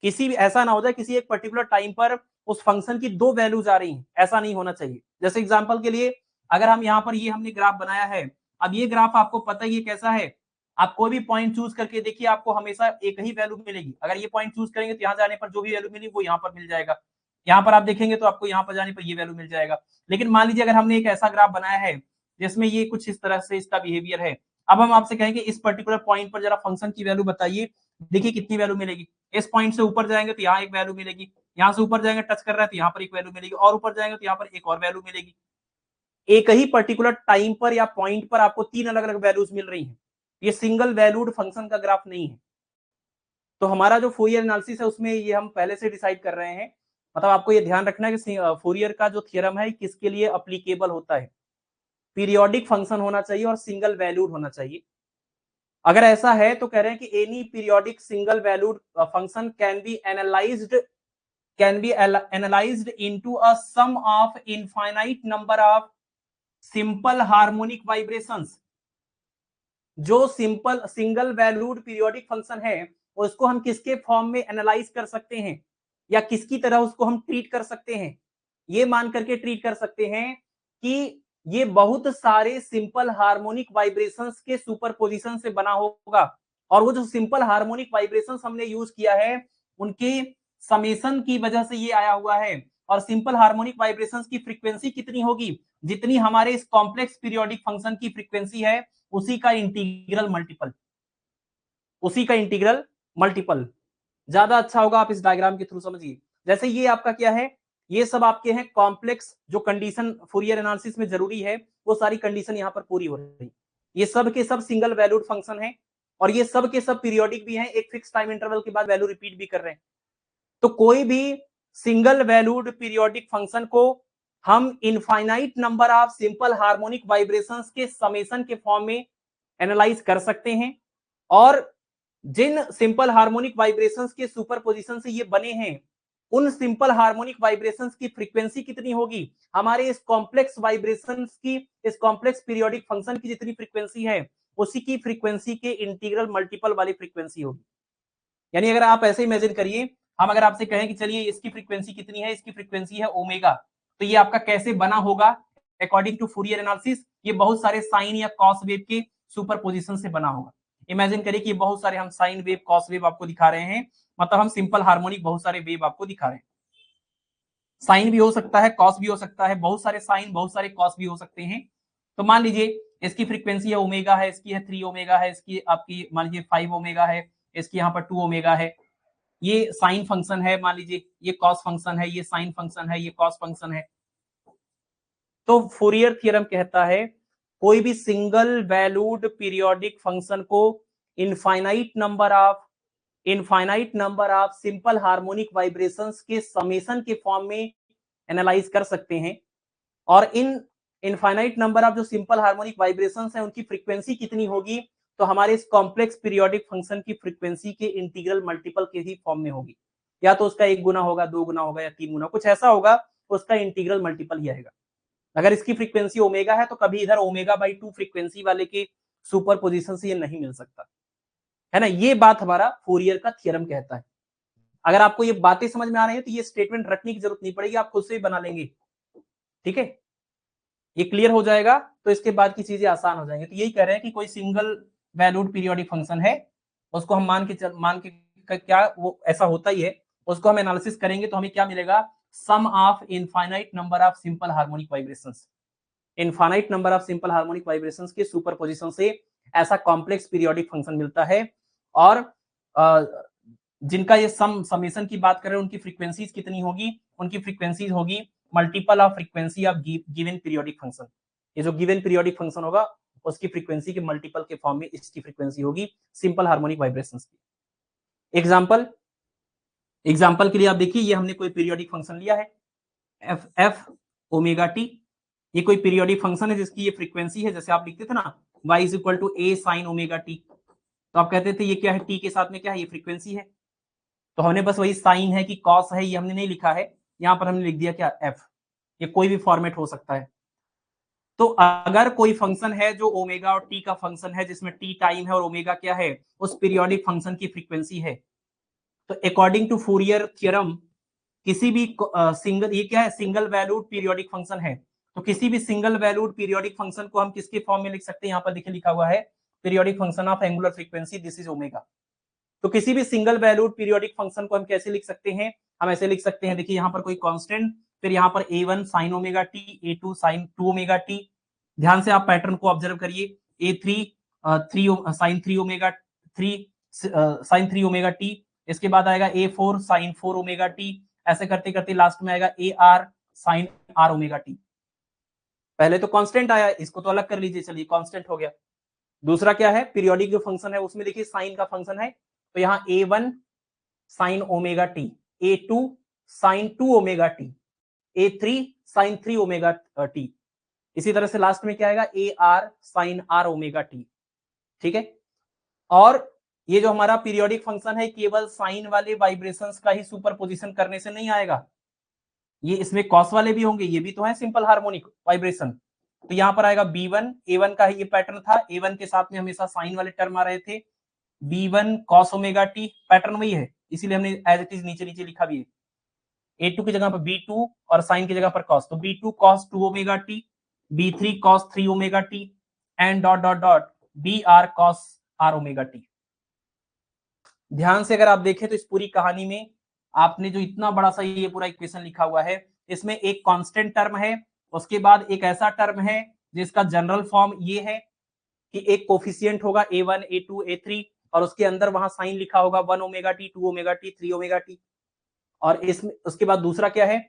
किसी भी ऐसा ना हो जाए किसी एक पर्टिकुलर टाइम पर उस फंक्शन की 2 वैल्यूज आ रही हैं, ऐसा नहीं होना चाहिए। जैसे एग्जांपल के लिए अगर हम यहाँ पर ये हमने ग्राफ बनाया है, अब ये ग्राफ आपको पता ही है कैसा है, आप कोई भी पॉइंट चूज करके देखिए आपको हमेशा एक ही वैल्यू मिलेगी। अगर ये पॉइंट चूज करेंगे तो यहाँ जाने पर जो भी वैल्यू मिली वो यहाँ पर मिल जाएगा, यहाँ पर आप देखेंगे तो आपको यहाँ पर जाने पर ये वैल्यू मिल जाएगा। लेकिन मान लीजिए अगर हमने एक ऐसा ग्राफ बनाया है जिसमें ये कुछ इस तरह से इसका बिहेवियर है, अब हम आपसे कहेंगे इस पर्टिकुलर पॉइंट पर जरा फंक्शन की वैल्यू बताइए, देखिए कितनी वैल्यू मिलेगी। इस पॉइंट से ऊपर जाएंगे तो यहाँ एक वैल्यू मिलेगी, यहाँ से ऊपर जाएंगे टच कर रहा है तो यहाँ पर एक वैल्यू मिलेगी, और ऊपर जाएंगे तो यहाँ पर एक और वैल्यू मिलेगी। एक ही पर्टिकुलर टाइम पर या पॉइंट पर आपको 3 अलग अलग वैल्यूज मिल रही हैं। ये सिंगल वैल्यूड फंक्शन का ग्राफ नहीं है। तो हमारा जो फोरियर एनालिसिस है उसमें ये हम पहले से डिसाइड कर रहे हैं, मतलब आपको ये ध्यान रखना है कि फोरियर का जो थ्योरम है किसके लिए अप्लीकेबल होता है। पीरियोडिक फंक्शन होना चाहिए और सिंगल वैल्यूड होना चाहिए। अगर ऐसा है तो कह रहे हैं कि any periodic single valued function can be analysed into a sum of infinite number of simple harmonic vibrations. जो सिंगल वैल्यूड पीरियोडिक फंक्शन है उसको हम किसके फॉर्म में एनालाइज कर सकते हैं, या किसकी तरह उसको हम ट्रीट कर सकते हैं। ये मान करके ट्रीट कर सकते हैं कि ये बहुत सारे सिंपल हार्मोनिक वाइब्रेशंस के सुपरपोजिशन से बना होगा, और वो जो सिंपल हार्मोनिक वाइब्रेशंस हमने यूज किया है उनके समेशन की वजह से ये आया हुआ है। और सिंपल हार्मोनिक वाइब्रेशंस की फ्रीक्वेंसी कितनी होगी, जितनी हमारे इस कॉम्प्लेक्स पीरियोडिक फंक्शन की फ्रीक्वेंसी है उसी का इंटीग्रल मल्टीपल, उसी का इंटीग्रल मल्टीपल। ज्यादा अच्छा होगा आप इस डायग्राम के थ्रू समझिए। जैसे ये आपका क्या है, ये सब आपके हैं कॉम्प्लेक्स जो कंडीशन फोरियर एनालिसिस में जरूरी है, वो सारी कंडीशन यहाँ पर पूरी हो रही है। ये सब के सब सिंगल वैल्यूड फंक्शन है, और ये सब के सब पीरियोडिक भी हैं, एक फिक्स टाइम इंटरवल के बाद वैल्यू रिपीट भी कर रहे हैं। तो कोई भी सिंगल वैल्यूड पीरियोडिक फंक्शन को हम infinite number of simple harmonic vibrations के समेशन के फॉर्म में एनालाइज कर सकते हैं, और जिन सिंपल हार्मोनिक वाइब्रेशंस के सुपरपोजिशन से ये बने हैं उन सिंपल हार्मोनिक वाइब्रेशंस की फ्रीक्वेंसी कितनी होगी, हमारे इस कॉम्प्लेक्स वाइब्रेशंस की, इस कॉम्प्लेक्स पीरियोडिक फंक्शन की जितनी फ्रीक्वेंसी है उसी की फ्रीक्वेंसी के इंटीग्रल मल्टीपल वाली फ्रीक्वेंसी होगी। यानी अगर आप ऐसे इमेजिन करिए, हम अगर आपसे कहें कि चलिए इसकी फ्रीक्वेंसी कितनी है, इसकी फ्रीक्वेंसी है ओमेगा, तो ये आपका कैसे बना होगा अकॉर्डिंग टू फूरियर एनालिसिस, ये बहुत सारे साइन या कॉस वेव के सुपरपोजिशन से बना होगा। इमेजिन करिए कि बहुत सारे हम साइन वेव कॉस वेव आपको दिखा रहे हैं, मतलब हम सिंपल हार्मोनिक बहुत सारे वेव आपको दिखा रहे हैं। साइन भी हो सकता है, कॉस भी हो सकता है, बहुत सारे साइन बहुत सारे कॉस भी हो सकते हैं। तो मान लीजिए इसकी फ्रीक्वेंसी है ओमेगा है, इसकी है 3 ओमेगा है, इसकी आपकी मान लीजिए 5 ओमेगा है, इसकी यहाँ पर 2 ओमेगा है। ये साइन फंक्शन है, मान लीजिए ये कॉस फंक्शन है, ये साइन फंक्शन है, ये कॉस फंक्शन है। तो फूरियर थ्योरम कहता है कोई भी सिंगल वैल्यूड पीरियोडिक फंक्शन को infinite number of simple harmonic vibrations के समेशन के फॉर्म में एनालाइज कर सकते हैं, और इन इनफाइनाइट नंबर ऑफ जो सिंपल हार्मोनिक वाइब्रेशंस हैं उनकी फ्रीक्वेंसी कितनी होगी, तो हमारे इस कॉम्प्लेक्स पीरियोडिक फंक्शन की फ्रीक्वेंसी के इंटीग्रल मल्टीपल के ही फॉर्म में होगी। या तो उसका 1 गुना होगा, 2 गुना होगा, या 3 गुना, कुछ ऐसा होगा, उसका इंटीग्रल मल्टीपल ही आएगा। अगर इसकी फ्रीक्वेंसी ओमेगा है तो कभी इधर ओमेगा बाई 2 फ्रीक्वेंसी वाले के सुपर पोजिशन से ये नहीं मिल सकता है ना। ये बात हमारा फूरियर का थ्योरम कहता है। अगर आपको ये बातें समझ में आ रही है तो ये स्टेटमेंट रखने की जरूरत नहीं पड़ेगी, आप खुद से ही बना लेंगे। ठीक है, ये क्लियर हो जाएगा तो इसके बाद की चीजें आसान हो जाएंगी। तो यही कह रहे हैं कि कोई सिंगल वैल्यूड पीरियोडिक फंक्शन है, उसको हम मान के क्या वो ऐसा होता ही है, उसको हम एनालिसिस करेंगे तो हमें क्या मिलेगा, sum of infinite number of simple harmonic vibrations. Infinite number of simple harmonic vibrations के सुपरपोजिशन से ऐसा कॉम्प्लेक्स पीरियोडिक फंक्शन मिलता है, और जिनका ये समेशन की बात कर रहे हैं उनकी फ्रीक्वेंसीज कितनी होगी, उनकी फ्रीक्वेंसीज होगी multiple of frequency of given periodic function. ये जो गिवन पीरियोडिक फंक्शन होगा उसकी फ्रीक्वेंसी के मल्टीपल के फॉर्म में इसकी फ्रीक्वेंसी होगी सिंपल हार्मोनिक वाइब्रेशंस की। एग्जांपल के लिए आप देखिए, ये हमने कोई पीरियोडिक फंक्शन लिया है एफ ओमेगा टी। ये कोई पीरियोडिक फंक्शन है जिसकी ये फ्रीक्वेंसी है, जैसे आप लिखते थे ना y is equal to a sine omega t, तो आप कहते थे ये क्या है, टी के साथ में क्या है, ये फ्रीक्वेंसी है। तो हमने बस वही साइन है कि कॉस है ये हमने नहीं लिखा है, यहाँ पर हमने लिख दिया क्या, एफ। ये कोई भी फॉर्मेट हो सकता है। तो अगर कोई फंक्शन है जो ओमेगा और टी का फंक्शन है, जिसमें टी टाइम है और ओमेगा क्या है, उस पीरियोडिक फंक्शन की फ्रीक्वेंसी है, तो अकॉर्डिंग टू फूरियर थ्योरम किसी भी सिंगल, ये क्या है, सिंगल वैल्यूड पीरियोडिक फंक्शन है, तो किसी भी सिंगल वैल्यूड पीरियोडिक फंक्शन को हम किसके फॉर्म में लिख सकते हैं, यहाँ पर देखिए लिखा हुआ है periodic function of angular frequency, this is omega. तो किसी भी सिंगल वैल्यूड पीरियोडिक फंक्शन को हम कैसे लिख सकते हैं, हम ऐसे लिख सकते हैं, देखिए यहाँ पर कोई कांस्टेंट, फिर यहाँ पर a1 sin omega t, a2 sin 2 omega t. ध्यान से आप पैटर्न को ऑब्जर्व करिए, a3 sine 3 omega 3 sine 3 omega t, इसके बाद आएगा A4 साइन 4 ओमेगा टी, ऐसे करते करते लास्ट में आएगा AR sine R omega t. पहले तो कांस्टेंट आया, इसको तो अलग कर लीजिए, चलिए कांस्टेंट हो गया। दूसरा क्या है, पीरियोडिक जो फंक्शन है उसमें देखिए साइन का फंक्शन है, तो यहाँ A1 sine omega t, A2 sine 2 omega t, A3 sine 3 omega t, इसी तरह से लास्ट में क्या आएगा AR sine R omega t. ठीक है, और ये जो हमारा पीरियोडिक फंक्शन है केवल साइन वाले वाइब्रेशंस का ही सुपरपोजिशन करने से नहीं आएगा, ये इसमें कॉस वाले भी होंगे, ये भी तो है सिंपल हार्मोनिक वाइब्रेशन। तो यहाँ पर आएगा B1, A1 का ही ये पैटर्न था, A1 के साथ में हमेशा साइन वाले टर्म आ रहे थे, B1 cos omega T, pattern वही है, इसीलिए हमने एज इट इज नीचे नीचे लिखा भी है। A2 की जगह पर B2 और साइन की जगह पर cos, तो B2 cos 2 omega T, B3 cos 3 omega t and dot dot dot BR cos R omega t. ध्यान से अगर आप देखें तो इस पूरी कहानी में आपने जो इतना बड़ा सा ये पूरा इक्वेशन लिखा हुआ है, इसमें एक कांस्टेंट टर्म है, उसके बाद एक ऐसा टर्म है जिसका जनरल फॉर्म ये है कि एक कोफिशिएंट होगा A1 A2 A3 और उसके अंदर वहां साइन लिखा होगा 1 omega T 2 omega T 3 omega T, और इसमें उसके बाद दूसरा क्या है,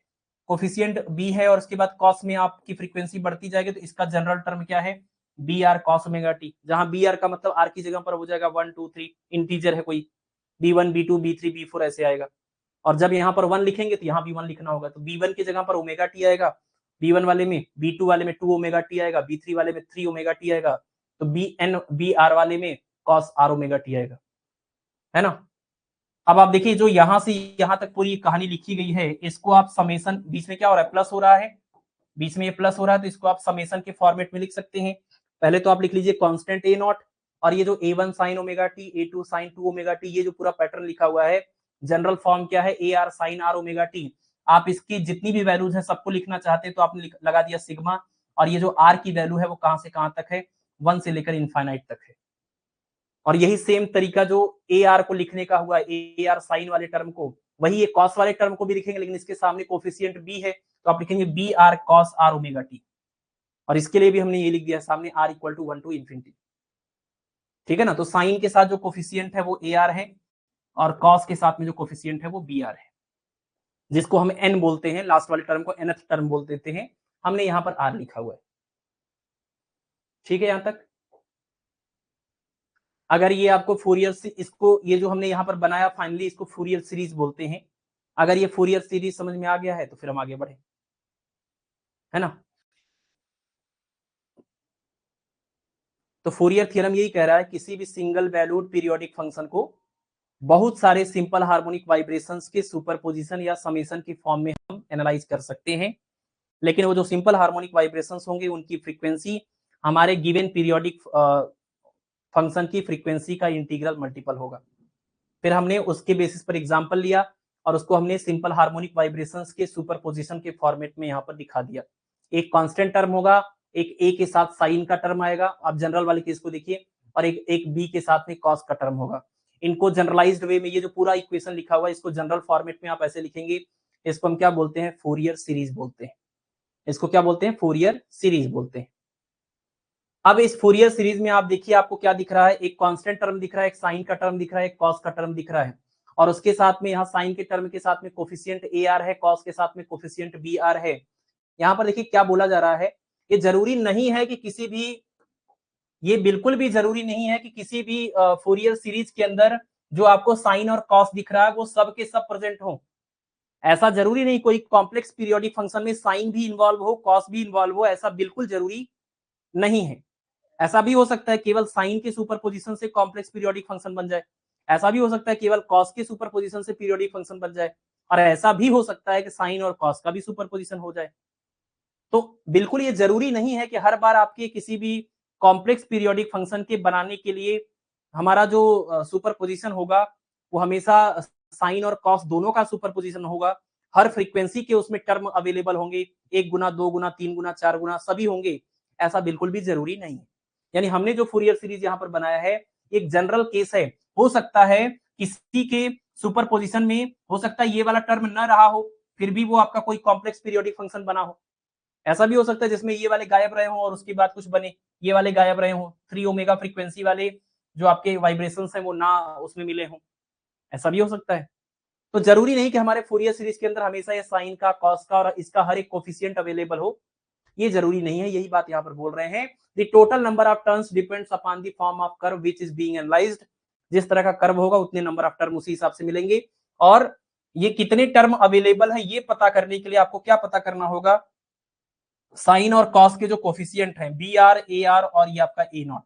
कोफिशिएंट B है और उसके बाद कॉस में आपकी फ्रीक्वेंसी बढ़ती जाएगी, तो इसका जनरल टर्म क्या है BR cos ओमेगा टी, जहां BR का मतलब R की जगह पर हो जाएगा 1 2 3, इंटीजर है कोई, B1 B2 B3 B4 ऐसे आएगा, और जब यहाँ पर 1 लिखेंगे तो यहाँ भी 1 लिखना होगा, तो B1 की जगह पर ओमेगा टी आएगा, B1 वाले में, B2 वाले में 2 ओमेगा टी आएगा, B3 वाले में 3 ओमेगा टी आएगा, तो BR वाले में cos R ओमेगा टी आएगा, है ना। अब आप देखिए जो यहाँ से यहाँ तक पूरी कहानी लिखी गई है, इसको आप समेशन, बीच में क्या हो रहा है प्लस हो रहा है, बीच में ये प्लस हो रहा है, तो इसको आप समेशन के फॉर्मेट में लिख सकते हैं। पहले तो आप लिख लीजिए कांस्टेंट A0 और ये जो A1 sine omega t, A2 sine 2 omega t, ये जो पूरा पैटर्न लिखा हुआ है, जनरल फॉर्म क्या है AR sine R omega t. आप इसकी जितनी भी वैल्यूज है सबको लिखना चाहते हैं तो आपने लगा दिया सिग्मा, और ये जो R की वैल्यू है वो कहां से कहां तक है, 1 से लेकर इनफाइनाइट तक है। और यही सेम तरीका जो AR को लिखने का हुआ, AR साइन वाले टर्म को, वही ये कॉस वाले टर्म को भी लिखेंगे, लेकिन इसके सामने कोफिशिएंट B है तो आप लिखेंगे BR cos R omega T, और इसके लिए भी हमने ये लिख दिया सामने R equal to 1 to infinity. ठीक है ना, तो साइन के साथ जो कोफिशिएंट है वो AR है और कॉस के साथ में जो कोफिशिएंट है वो BR है, जिसको हम N बोलते हैं, लास्ट वाले टर्म को nth टर्म बोल देते हैं, हमने यहाँ पर R लिखा हुआ है। ठीक है, यहां तक। अगर ये आपको फूरियर से, इसको ये जो हमने यहाँ पर बनाया फाइनली, इसको फूरियर सीरीज बोलते हैं। अगर ये फूरियर सीरीज समझ में आ गया है तो फिर हम आगे बढ़े, है ना। तो फूरियर थ्योरम यही कह रहा है किसी भी सिंगल वैल्यूड पीरियोडिक फंक्शन को बहुत सारे सिंपल हार्मोनिक वाइब्रेशंस के सुपरपोजिशन या समेशन की फॉर्म में हम एनालाइज कर सकते हैं, लेकिन वो जो सिंपल हार्मोनिक वाइब्रेशंस होंगे उनकी फ्रीक्वेंसी हमारे गिवन पीरियोडिक फंक्शन की फ्रीक्वेंसी का इंटीग्रल मल्टीपल होगा। फिर हमने उसके बेसिस पर एग्जांपल लिया और उसको हमने सिंपल हार्मोनिक वाइब्रेशंस के सुपरपोजिशन के फॉर्मेट में यहाँ पर दिखा दिया। एक कांस्टेंट टर्म होगा, एक ए के साथ साइन का टर्म आएगा, आप जनरल वाले केस को देखिए, और एक बी के साथ में कॉस का टर्म होगा। इनको जनरलाइज्ड वे में, ये जो पूरा इक्वेशन लिखा हुआ है इसको जनरल फॉर्मेट में आप ऐसे लिखेंगे, इसको हम क्या बोलते हैं, फोरियर सीरीज बोलते हैं। इसको क्या बोलते हैं, फोरियर सीरीज बोलते हैं। अब इस फोरियर सीरीज में आप देखिए आपको क्या दिख रहा है, एक कांस्टेंट टर्म दिख रहा है, एक साइन का टर्म दिख रहा है, एक कॉस का टर्म दिख रहा है, और उसके साथ में यहाँ साइन के टर्म के साथ में कोफिशिएंट AR है, कॉस के साथ में कोफिशिएंट BR है। यहाँ पर देखिए क्या बोला जा रहा है, ये जरूरी नहीं है कि किसी भी, ये बिल्कुल भी जरूरी नहीं है कि किसी भी फोरियर सीरीज के अंदर जो आपको साइन और कॉस दिख रहा है वो सब के सब प्रेजेंट हो। ऐसा जरूरी नहीं, कोई कॉम्प्लेक्स पीरियोडिक फंक्शन में साइन भी इन्वॉल्व हो, कॉस भी इन्वॉल्व हो, ऐसा बिल्कुल जरूरी नहीं है। ऐसा भी हो सकता है केवल साइन के सुपरपोजिशन से कॉम्प्लेक्स पीरियोडिक फंक्शन बन जाए, ऐसा भी हो सकता है केवल कॉस के सुपरपोजिशन से पीरियोडिक फंक्शन बन जाए, और ऐसा भी हो सकता है कि साइन और कॉस का भी सुपरपोजिशन हो जाए। तो बिल्कुल ये जरूरी नहीं है कि हर बार आपके किसी भी कॉम्प्लेक्स पीरियोडिक फंक्शन के बनाने के लिए हमारा जो सुपरपोजिशन होगा वो हमेशा साइन और कॉस दोनों का सुपरपोजिशन होगा। हर फ्रीक्वेंसी के उसमें टर्म अवेलेबल होंगे, 1 गुना 2 गुना 3 गुना 4 गुना सभी होंगे, ऐसा बिल्कुल भी जरूरी नहीं है। यानी हमने जो फूरियर सीरीज यहाँ पर बनाया है एक जनरल केस है, हो सकता है किसी के सुपरपोजिशन में हो सकता है ये वाला टर्म न रहा हो, फिर भी वो आपका कोई कॉम्प्लेक्स पीरियोडिक फंक्शन बना हो। ऐसा भी हो सकता है जिसमें ये वाले गायब रहे हो और उसके बाद कुछ बने, ये वाले गायब रहे हों, 3 ओमेगा फ्रीक्वेंसी वाले जो आपके वाइब्रेशंस हैं वो ना उसमें मिले हों, ऐसा भी हो सकता है। तो जरूरी नहीं कि हमारे फूरियर सीरीज के अंदर हमेशा ये साइन का, कॉस का और इसका हर एक कोफिशिएंट अवेलेबल हो, ये जरूरी नहीं है, यही बात यहाँ पर बोल रहे हैं। The total number of terms depends upon the form of curve which is being analysed. जिस तरह का कर्व होगा उतने नंबर ऑफ टर्म उसी हिसाब से मिलेंगे। और ये कितने टर्म अवेलेबल है ये पता करने के लिए आपको क्या पता करना होगा, साइन और कॉस के जो कोफिशिएंट हैं बी आर, ए आर और ये आपका ए नॉट।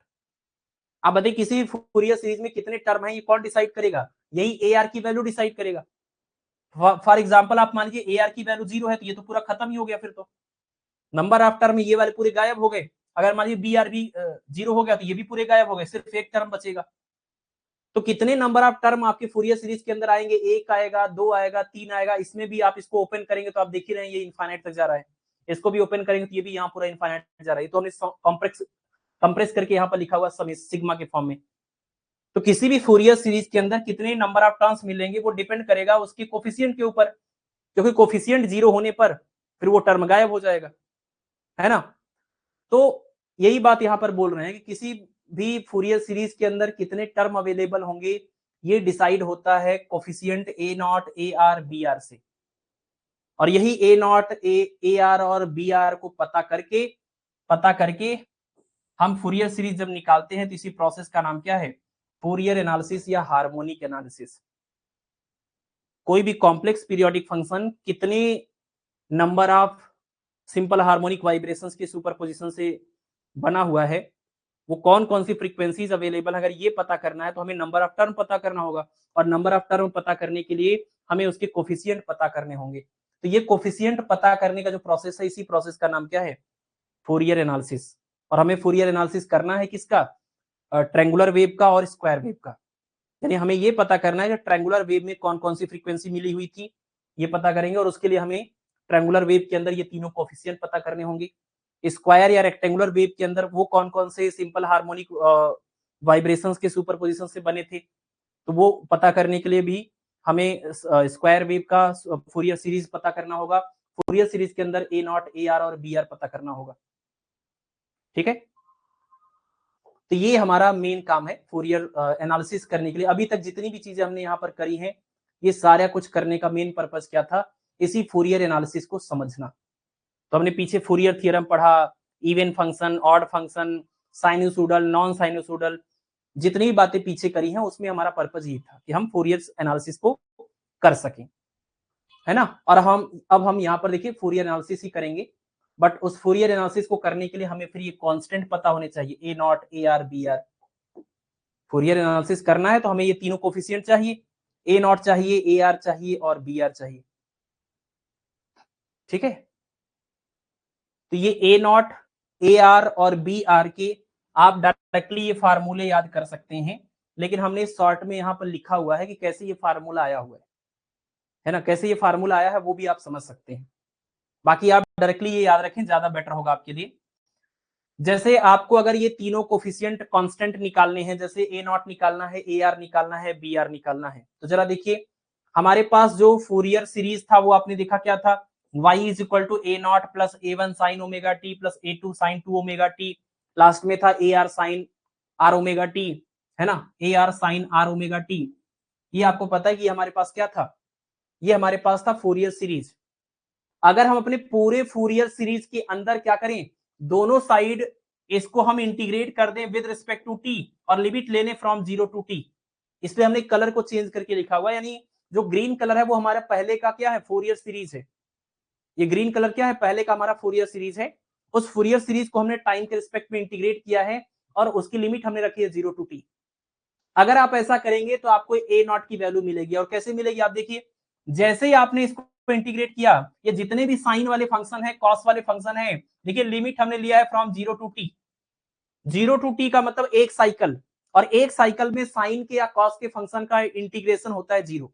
आप बताइए किसी भी फूरियर सीरीज में कितने टर्म है ये कौन डिसाइड करेगा, यही ए आर की वैल्यू डिसाइड करेगा। फॉर एग्जाम्पल आप मान लीजिए ए आर की वैल्यू 0 है तो ये तो पूरा खत्म ही हो गया, फिर तो नंबर ऑफ टर्म ये वाले पूरे गायब हो गए। अगर मान लीजिए बी आर भी 0 हो गया तो ये भी पूरे गायब हो गए, सिर्फ एक टर्म बचेगा। तो कितने नंबर ऑफ टर्म आपके फूरियर सीरीज के अंदर आएंगे, 1 आएगा, 2 आएगा, 3 आएगा। इसमें भी आप इसको ओपन करेंगे तो आप देख ही रहे हैं ये इनफाइनाइट तक जा रहा है। इसको भी ओपन करेंगे तो ये भी यहाँ पूरा इनफाइनाइट जा रहा है। तो हमने कंप्रेस करके यहाँ पर लिखा हुआ सिग्मा के फॉर्म में। तो किसी भी फूरियर सीरीज के अंदर कितने नंबर ऑफ टर्म्स मिलेंगे वो डिपेंड करेगा उसके कोफिशिएंट के ऊपर, क्योंकि कोफिशिएंट 0 होने पर फिर वो टर्म गायब हो जाएगा, है ना। तो यही बात यहां पर बोल रहे हैं कि किसी भी फूरियर सीरीज के अंदर कितने टर्म अवेलेबल होंगे ये डिसाइड होता है coefficient a naught, A R, B r से। और यही ए नॉट, ए आर और बी आर को पता करके हम फूरियर सीरीज जब निकालते हैं तो इसी प्रोसेस का नाम क्या है, फूरियर एनालिसिस या हार्मोनिक एनालिसिस। कोई भी कॉम्प्लेक्स पीरियोडिक फंक्शन कितने number of simple harmonic vibrations के सुपरपोजिशन से बना हुआ है, वो कौन कौन सी फ्रीक्वेंसीज अवेलेबल है, अगर ये पता करना है तो हमें नंबर ऑफ टर्म पता करना होगा। और नंबर ऑफ टर्म पता करने के लिए हमें उसके कोफिशिएंट पता करने होंगे। तो ये कोफिशिएंट पता करने का जो प्रोसेस है इसी प्रोसेस का नाम क्या है, फूरियर एनालिसिस। और हमें फूरियर एनालिसिस करना है किसका, ट्रायंगुलर वेव का और स्क्वायर वेव का। यानी हमें ये पता करना है कि ट्रायंगुलर वेव में कौन कौन सी फ्रीक्वेंसी मिली हुई थी, ये पता करेंगे। और उसके लिए हमें ट्रायंगुलर वेव के अंदर ये तीनों कोफिशिएंट पता करने होंगे। स्क्वायर या रेक्टेंगुलर वेव के अंदर वो कौन कौन से सिंपल हार्मोनिक वाइब्रेशंस के सुपरपोजिशन से बने थे, तो वो पता करने के लिए भी हमें स्क्वायर वेव का फूरियर सीरीज पता करना होगा। फूरियर सीरीज के अंदर ए नॉट, ए आर और बी आर पता करना होगा। ठीक है, तो ये हमारा मेन काम है फूरियर एनालिसिस करने के लिए। अभी तक जितनी भी चीजें हमने यहाँ पर करी हैं ये सारा कुछ करने का मेन पर्पस क्या था, इसी फूरियर एनालिसिस को समझना। तो हमने पीछे फूरियर थ्योरम पढ़ा, even function, odd function, sinusoidal, non sinusoidal, जितनी भी बातें पीछे करी हैं उसमें हमारा पर्पस ये था कि हम फूरियर एनालिसिस को कर सकें, है ना। और अब हम यहाँ पर देखिए फूरियर एनालिसिस ही करेंगे, बट उस फूरियर एनालिसिस को करने के लिए हमें फिर ये कांस्टेंट पता होने चाहिए, A naught, A R, B R. Fourier analysis करना है तो हमें ये तीनों कोफिशिएंट चाहिए, ए नॉट चाहिए, ए आर चाहिए और बी आर चाहिए। ठीक है, तो ये ए नॉट, ए आर और बी आर के आप डायरेक्टली ये फार्मूले याद कर सकते हैं, लेकिन हमने शॉर्ट में यहाँ पर लिखा हुआ है कि कैसे ये फार्मूला आया हुआ है ना, कैसे ये फार्मूला आया है वो भी आप समझ सकते हैं। बाकी आप डायरेक्टली ये याद रखें, ज्यादा बेटर होगा आपके लिए। जैसे आपको अगर ये तीनों कोफिशिएंट कांस्टेंट निकालने हैं, जैसे ए नॉट निकालना है, ए आर निकालना है, बी आर निकालना है, तो जरा देखिए हमारे पास जो फूरियर सीरीज था वो आपने देखा क्या था, y is equal to a naught plus a one sine omega t plus a two sine two omega t, last में था a are sine r omega t, है ना, a are sine r omega t. ये आपको पता है कि हमारे पास क्या था, ये हमारे पास था फूरियर सीरीज। अगर हम अपने पूरे फूरियर सीरीज के अंदर क्या करें, दोनों साइड इसको हम इंटीग्रेट कर दें विद रिस्पेक्ट टू टी और लिमिट लेने फ्रॉम 0 टू टी, इसलिए हमने कलर को चेंज करके लिखा हुआ है। यानी जो ग्रीन कलर है वो हमारा पहले का क्या है, फूरियर सीरीज है। ये ग्रीन कलर क्या है, पहले का हमारा फूरियर सीरीज है। उस फूरियर सीरीज को हमने टाइम के रिस्पेक्ट में इंटीग्रेट किया है और उसकी लिमिट हमने रखी है 0 टू टी। अगर आप ऐसा करेंगे तो आपको ए नॉट की वैल्यू मिलेगी। और कैसे मिलेगी आप देखिए, जैसे ही आपने इसको इंटीग्रेट किया, ये जितने भी साइन वाले फंक्शन है, कॉस वाले फंक्शन है, देखिए लिमिट हमने लिया है from 0 to t. 0 to t का मतलब एक साइकिल, और एक साइकिल में साइन के या कॉस के फंक्शन का इंटीग्रेशन होता है 0।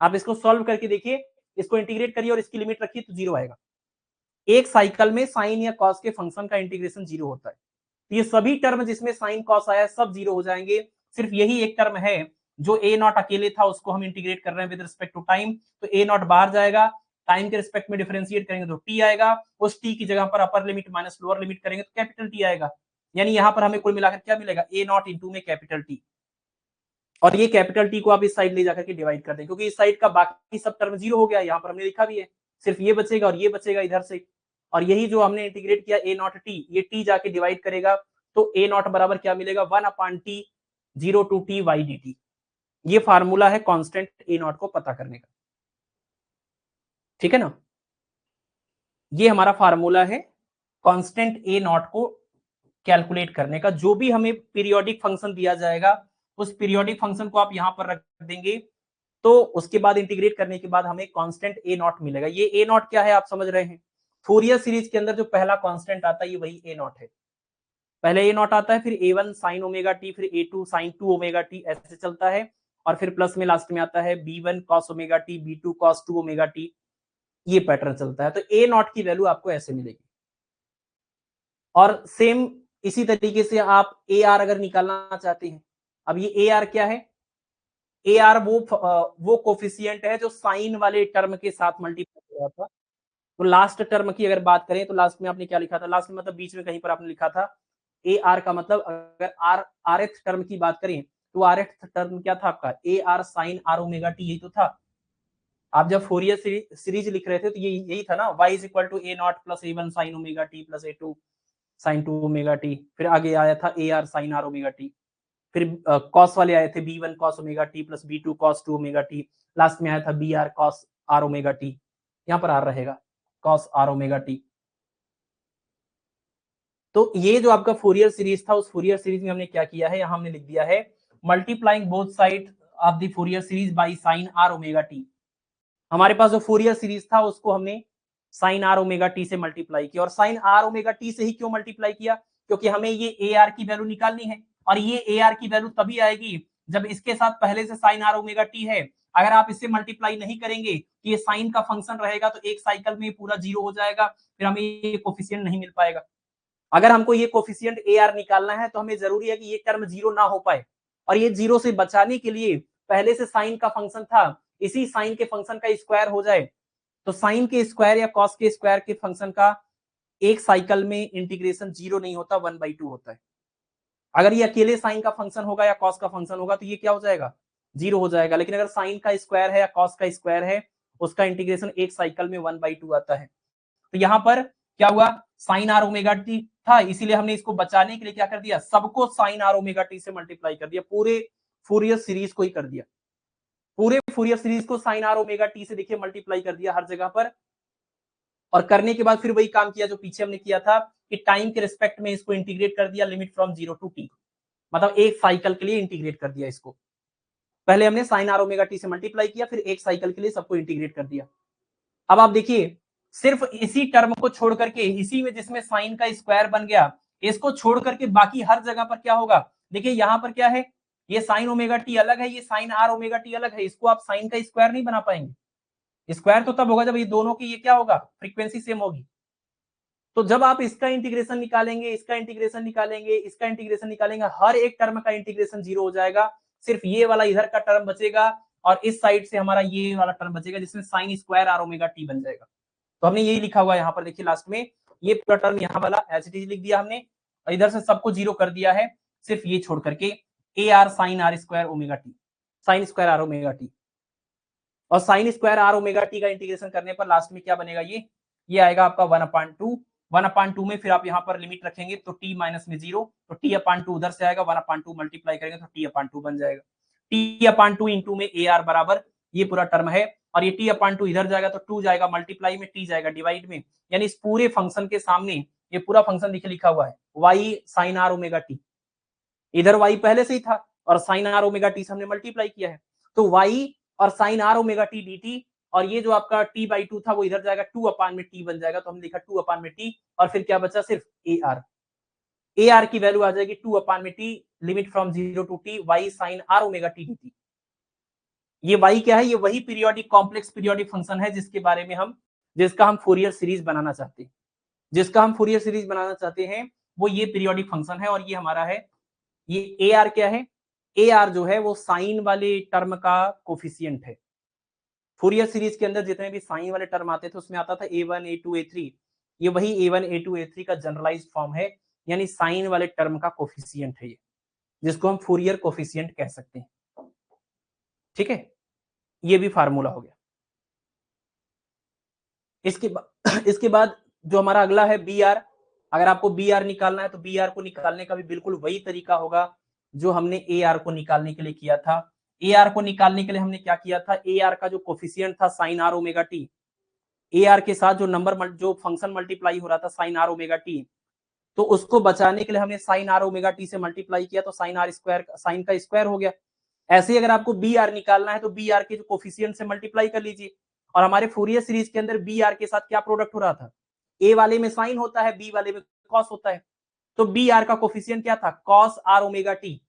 आप इसको सॉल्व करके देखिए, इसको इंटीग्रेट करिए और इसकी लिमिट रखिए तो 0 आएगा। एक साइकिल में साइन या कॉस के फंक्शन का इंटीग्रेशन 0 होता है। तो ये सभी टर्म जिसमें साइन कॉस आया सब 0 हो जाएंगे। सिर्फ यही एक टर्म है जो ए नॉट अकेले था, उसको हम इंटीग्रेट कर रहे हैं विद रिस्पेक्ट टू टाइम, तो ए नॉट बाहर जाएगा, टाइम के रिस्पेक्ट में डिफरेंशिएट करेंगे तो टी आएगा, उस टी की जगह पर upper limit minus lower limit करेंगे तो कैपिटल टी आएगा। यानी यहाँ पर हमें कुल मिलाकर क्या मिलेगा, ए नॉट इंटू में कैपिटल टी, और ये कैपिटल टी को आप इस साइड ले जाकर के डिवाइड कर दें, क्योंकि इस साइड का बाकी सब टर्म जीरो हो गया, यहाँ पर हमने लिखा भी है, सिर्फ ये बचेगा और ये बचेगा इधर से, और यही जो हमने इंटीग्रेट किया ए नॉट टी, ये टी जाके डिवाइड करेगा, तो ए नॉट बराबर क्या मिलेगा, 1/t 0 to t y dt। ये फार्मूला है कांस्टेंट ए नॉट को पता करने का, ठीक है ना। ये हमारा फार्मूला है कांस्टेंट ए नॉट को कैलकुलेट करने का। जो भी हमें पीरियोडिक फंक्शन दिया जाएगा, उस पीरियोडिक फंक्शन को आप यहां पर रख देंगे, तो उसके बाद इंटीग्रेट करने के बाद हमें कांस्टेंट ए नॉट मिलेगा। ये ए नॉट क्या है आप समझ रहे हैं, फोरियर सीरीज के अंदर जो पहला कांस्टेंट आता है ये वही ए नॉट है। पहले ए नॉट आता है, फिर A1 sin ओमेगा टी, फिर A2 sin 2 ओमेगा टी, ऐसे चलता है, और फिर प्लस में लास्ट में आता है B1 cos omega T, B2 cos 2 omega t, ये पैटर्न चलता है। तो ए नॉट की वैल्यू आपको ऐसे मिलेगी। और सेम इसी तरीके से आप ए आर अगर निकालना चाहते हैं, अब ये ए आर क्या है, ए आर वो कोफिशियंट है जो साइन वाले टर्म के साथ मल्टीप्लाई हो रहा था। तो लास्ट टर्म की अगर बात करें, तो लास्ट में आपने क्या लिखा था, लास्ट में मतलब बीच में कहीं पर आपने लिखा था ए आर का मतलब, अगर आर आर एथ टर्म की बात करें, तो आर एथ टर्म क्या था आपका, a are sine r omega t, यही तो था। आप जब फोरियर सीरीज लिख रहे थे तो ये यही था ना, y is equal to a naught plus a one sine omega t plus a two sine 2 omega t, फिर आगे आया था a are sine r omega t, फिर कॉस वाले आए थे B1 cos omega t plus B2 cos 2 omega t, last में आया था BR cos R omega t, यहाँ पर R रहेगा cos R ओमेगा टी। तो ये जो आपका फोरियर सीरीज था, उस फोरियर सीरीज में हमने क्या किया है, यहाँ हमने लिख दिया है multiplying both side of the Fourier series by sine r omega t. हमारे पास जो फोरियर सीरीज था उसको हमने साइन आर ओमेगा टी से मल्टीप्लाई किया, और साइन आर ओमेगा टी से ही क्यों मल्टीप्लाई किया, क्योंकि हमें ये ए आर की वैल्यू निकालनी है, और ये ए आर की वैल्यू तभी आएगी जब इसके साथ पहले से साइन आर ओमेगा टी है। अगर आप इससे मल्टीप्लाई नहीं करेंगे कि ये साइन का फंक्शन रहेगा, तो एक साइकिल में पूरा जीरो हो जाएगा, फिर हमें ये कोफिशिएंट नहीं मिल पाएगा। अगर हमको ये कोफिशिएंट ए आर निकालना है, तो हमें जरूरी है कि ये टर्म जीरो ना हो पाए, और ये जीरो से बचाने के लिए पहले से साइन का फंक्शन था, इसी साइन के फंक्शन का स्क्वायर हो जाए। तो साइन के स्क्वायर या कॉस के स्क्वायर के फंक्शन का एक साइकिल में इंटीग्रेशन जीरो नहीं होता, 1/2 होता है। अगर ये अकेले साइन का फंक्शन होगा या कॉस का फंक्शन होगा, तो ये क्या हो जाएगा, जीरो हो जाएगा। लेकिन अगर साइन का स्क्वायर है या कॉस का स्क्वायर है, उसका इंटीग्रेशन एक साइकिल में 1/2 आता है। तो यहाँ पर क्या हुआ, साइन आर ओमेगा टी था, इसीलिए हमने इसको बचाने के लिए क्या कर दिया, सबको साइन आर ओमेगा टी से मल्टीप्लाई कर दिया, पूरे फूरियर सीरीज को ही कर दिया, पूरे फूरियर सीरीज को साइन आर ओमेगा टी से देखिए मल्टीप्लाई कर दिया हर जगह पर। और करने के बाद फिर वही काम किया जो पीछे हमने किया था, कि टाइम के रिस्पेक्ट में इसको इंटीग्रेट कर दिया, लिमिट फ्रॉम 0 to t, मतलब एक साइकिल के लिए इंटीग्रेट कर दिया इसको। पहले हमने साइन आर ओमेगा टी से मल्टीप्लाई किया, फिर एक साइकिल के लिए सबको इंटीग्रेट कर दिया। अब आप देखिए, सिर्फ इसी टर्म को छोड़ करके, इसी में जिसमें साइन का स्क्वायर बन गया, इसको छोड़ करके बाकी हर जगह पर क्या होगा, देखिए यहाँ पर क्या है, ये साइन ओमेगा टी अलग है, ये साइन आर ओमेगा टी अलग है, इसको आप साइन का स्क्वायर नहीं बना पाएंगे। स्क्वायर तो तब होगा जब ये दोनों की ये क्या होगा, फ्रीक्वेंसी सेम होगी। तो जब आप इसका इंटीग्रेशन निकालेंगे, इसका इंटीग्रेशन निकालेंगे, इसका इंटीग्रेशन निकालेंगे, हर एक टर्म का इंटीग्रेशन जीरो हो जाएगा, सिर्फ ये वाला इधर का टर्म बचेगा, और इस साइड से हमारा ये वाला टर्म बचेगा, जिसमें sine square are omega t बन जाएगा। तो हमने यही लिखा हुआ है यहाँ पर, देखिए लास्ट में ये पूरा टर्म यहाँ वाला एज इट इज लिख दिया हमने, और इधर से सबको जीरो कर दिया है, सिर्फ ये छोड़ करके A are sine R square omega T, sine square are omega T, और sine square are omega T का इंटीग्रेशन करने पर लास्ट में क्या बनेगा, ये आएगा आपका 1/2, 1/2 में फिर आप यहाँ पर लिमिट रखेंगे तो t माइनस में 0, तो t/2 उधर से आएगा, 1/2 मल्टीप्लाई करेंगे तो t/2 बन जाएगा। t/2 इंटू में ए आर बराबर ये पूरा टर्म है, और ये t/2 इधर जाएगा तो 2 जाएगा मल्टीप्लाई में, t जाएगा डिवाइड में, यानी इस पूरे फंक्शन के सामने ये पूरा फंक्शन देखिए लिखा हुआ है y sine r omega t, इधर y पहले से ही था, और साइन आर ओमेगा टी से हमने मल्टीप्लाई किया है, तो y और sine r omega t d t, और ये जो आपका t/2 था वो इधर जाएगा, 2 में t बन जाएगा, तो हमने लिखा 2 में t, और फिर क्या बचा, सिर्फ ए आर। ए आर की वैल्यू आ जाएगी 2 में t, limit from 0 to t y sine r omega t d t. ये y क्या है, ये वही पीरियोडिक कॉम्प्लेक्स पीरियोडिक फंक्शन है जिसका हम फोरियर सीरीज बनाना चाहते हैं, वो ये पीरियोडिक फंक्शन है, और ये हमारा है, ये ए आर क्या है, ए आर जो है वो साइन वाले टर्म का कोफिशिएंट है। फोरियर सीरीज के अंदर जितने भी साइन वाले टर्म आते थे उसमें आता था A1 A2 A3, ये वही A1 A2 A3 का जनरलाइज्ड फॉर्म है, यानी साइन वाले टर्म का कोफिशिएंट है ये, जिसको हम फूरियर कोफिशिएंट कह सकते हैं। ठीक है, ये भी फार्मूला हो गया। इसके बाद जो हमारा अगला है बी आर। अगर आपको बी आर निकालना है तो बी आर को निकालने का भी बिल्कुल वही तरीका होगा जो हमने ए आर को निकालने के लिए किया था। ए आर को निकालने के लिए हमने क्या किया था, ए आर का जो कोफिशिएंट था sine r omega t, a r के साथ जो नंबर जो फंक्शन मल्टीप्लाई हो रहा था साइन आर ओमेगा टी, तो उसको बचाने के लिए हमने साइन आर ओमेगा टी से मल्टीप्लाई किया, तो साइन आर स्क्वायर, साइन का स्क्वायर हो गया। ऐसे ही अगर आपको बी आर निकालना है तो बी आर के जो कोफिशिएंट से मल्टीप्लाई कर लीजिए। और हमारे फूरियर सीरीज के अंदर बी आर के साथ क्या प्रोडक्ट हो रहा था, ए वाले में साइन होता है, बी वाले में कॉस होता है। तो बी आर का कोफिशिएंट क्या था, cos r omega t.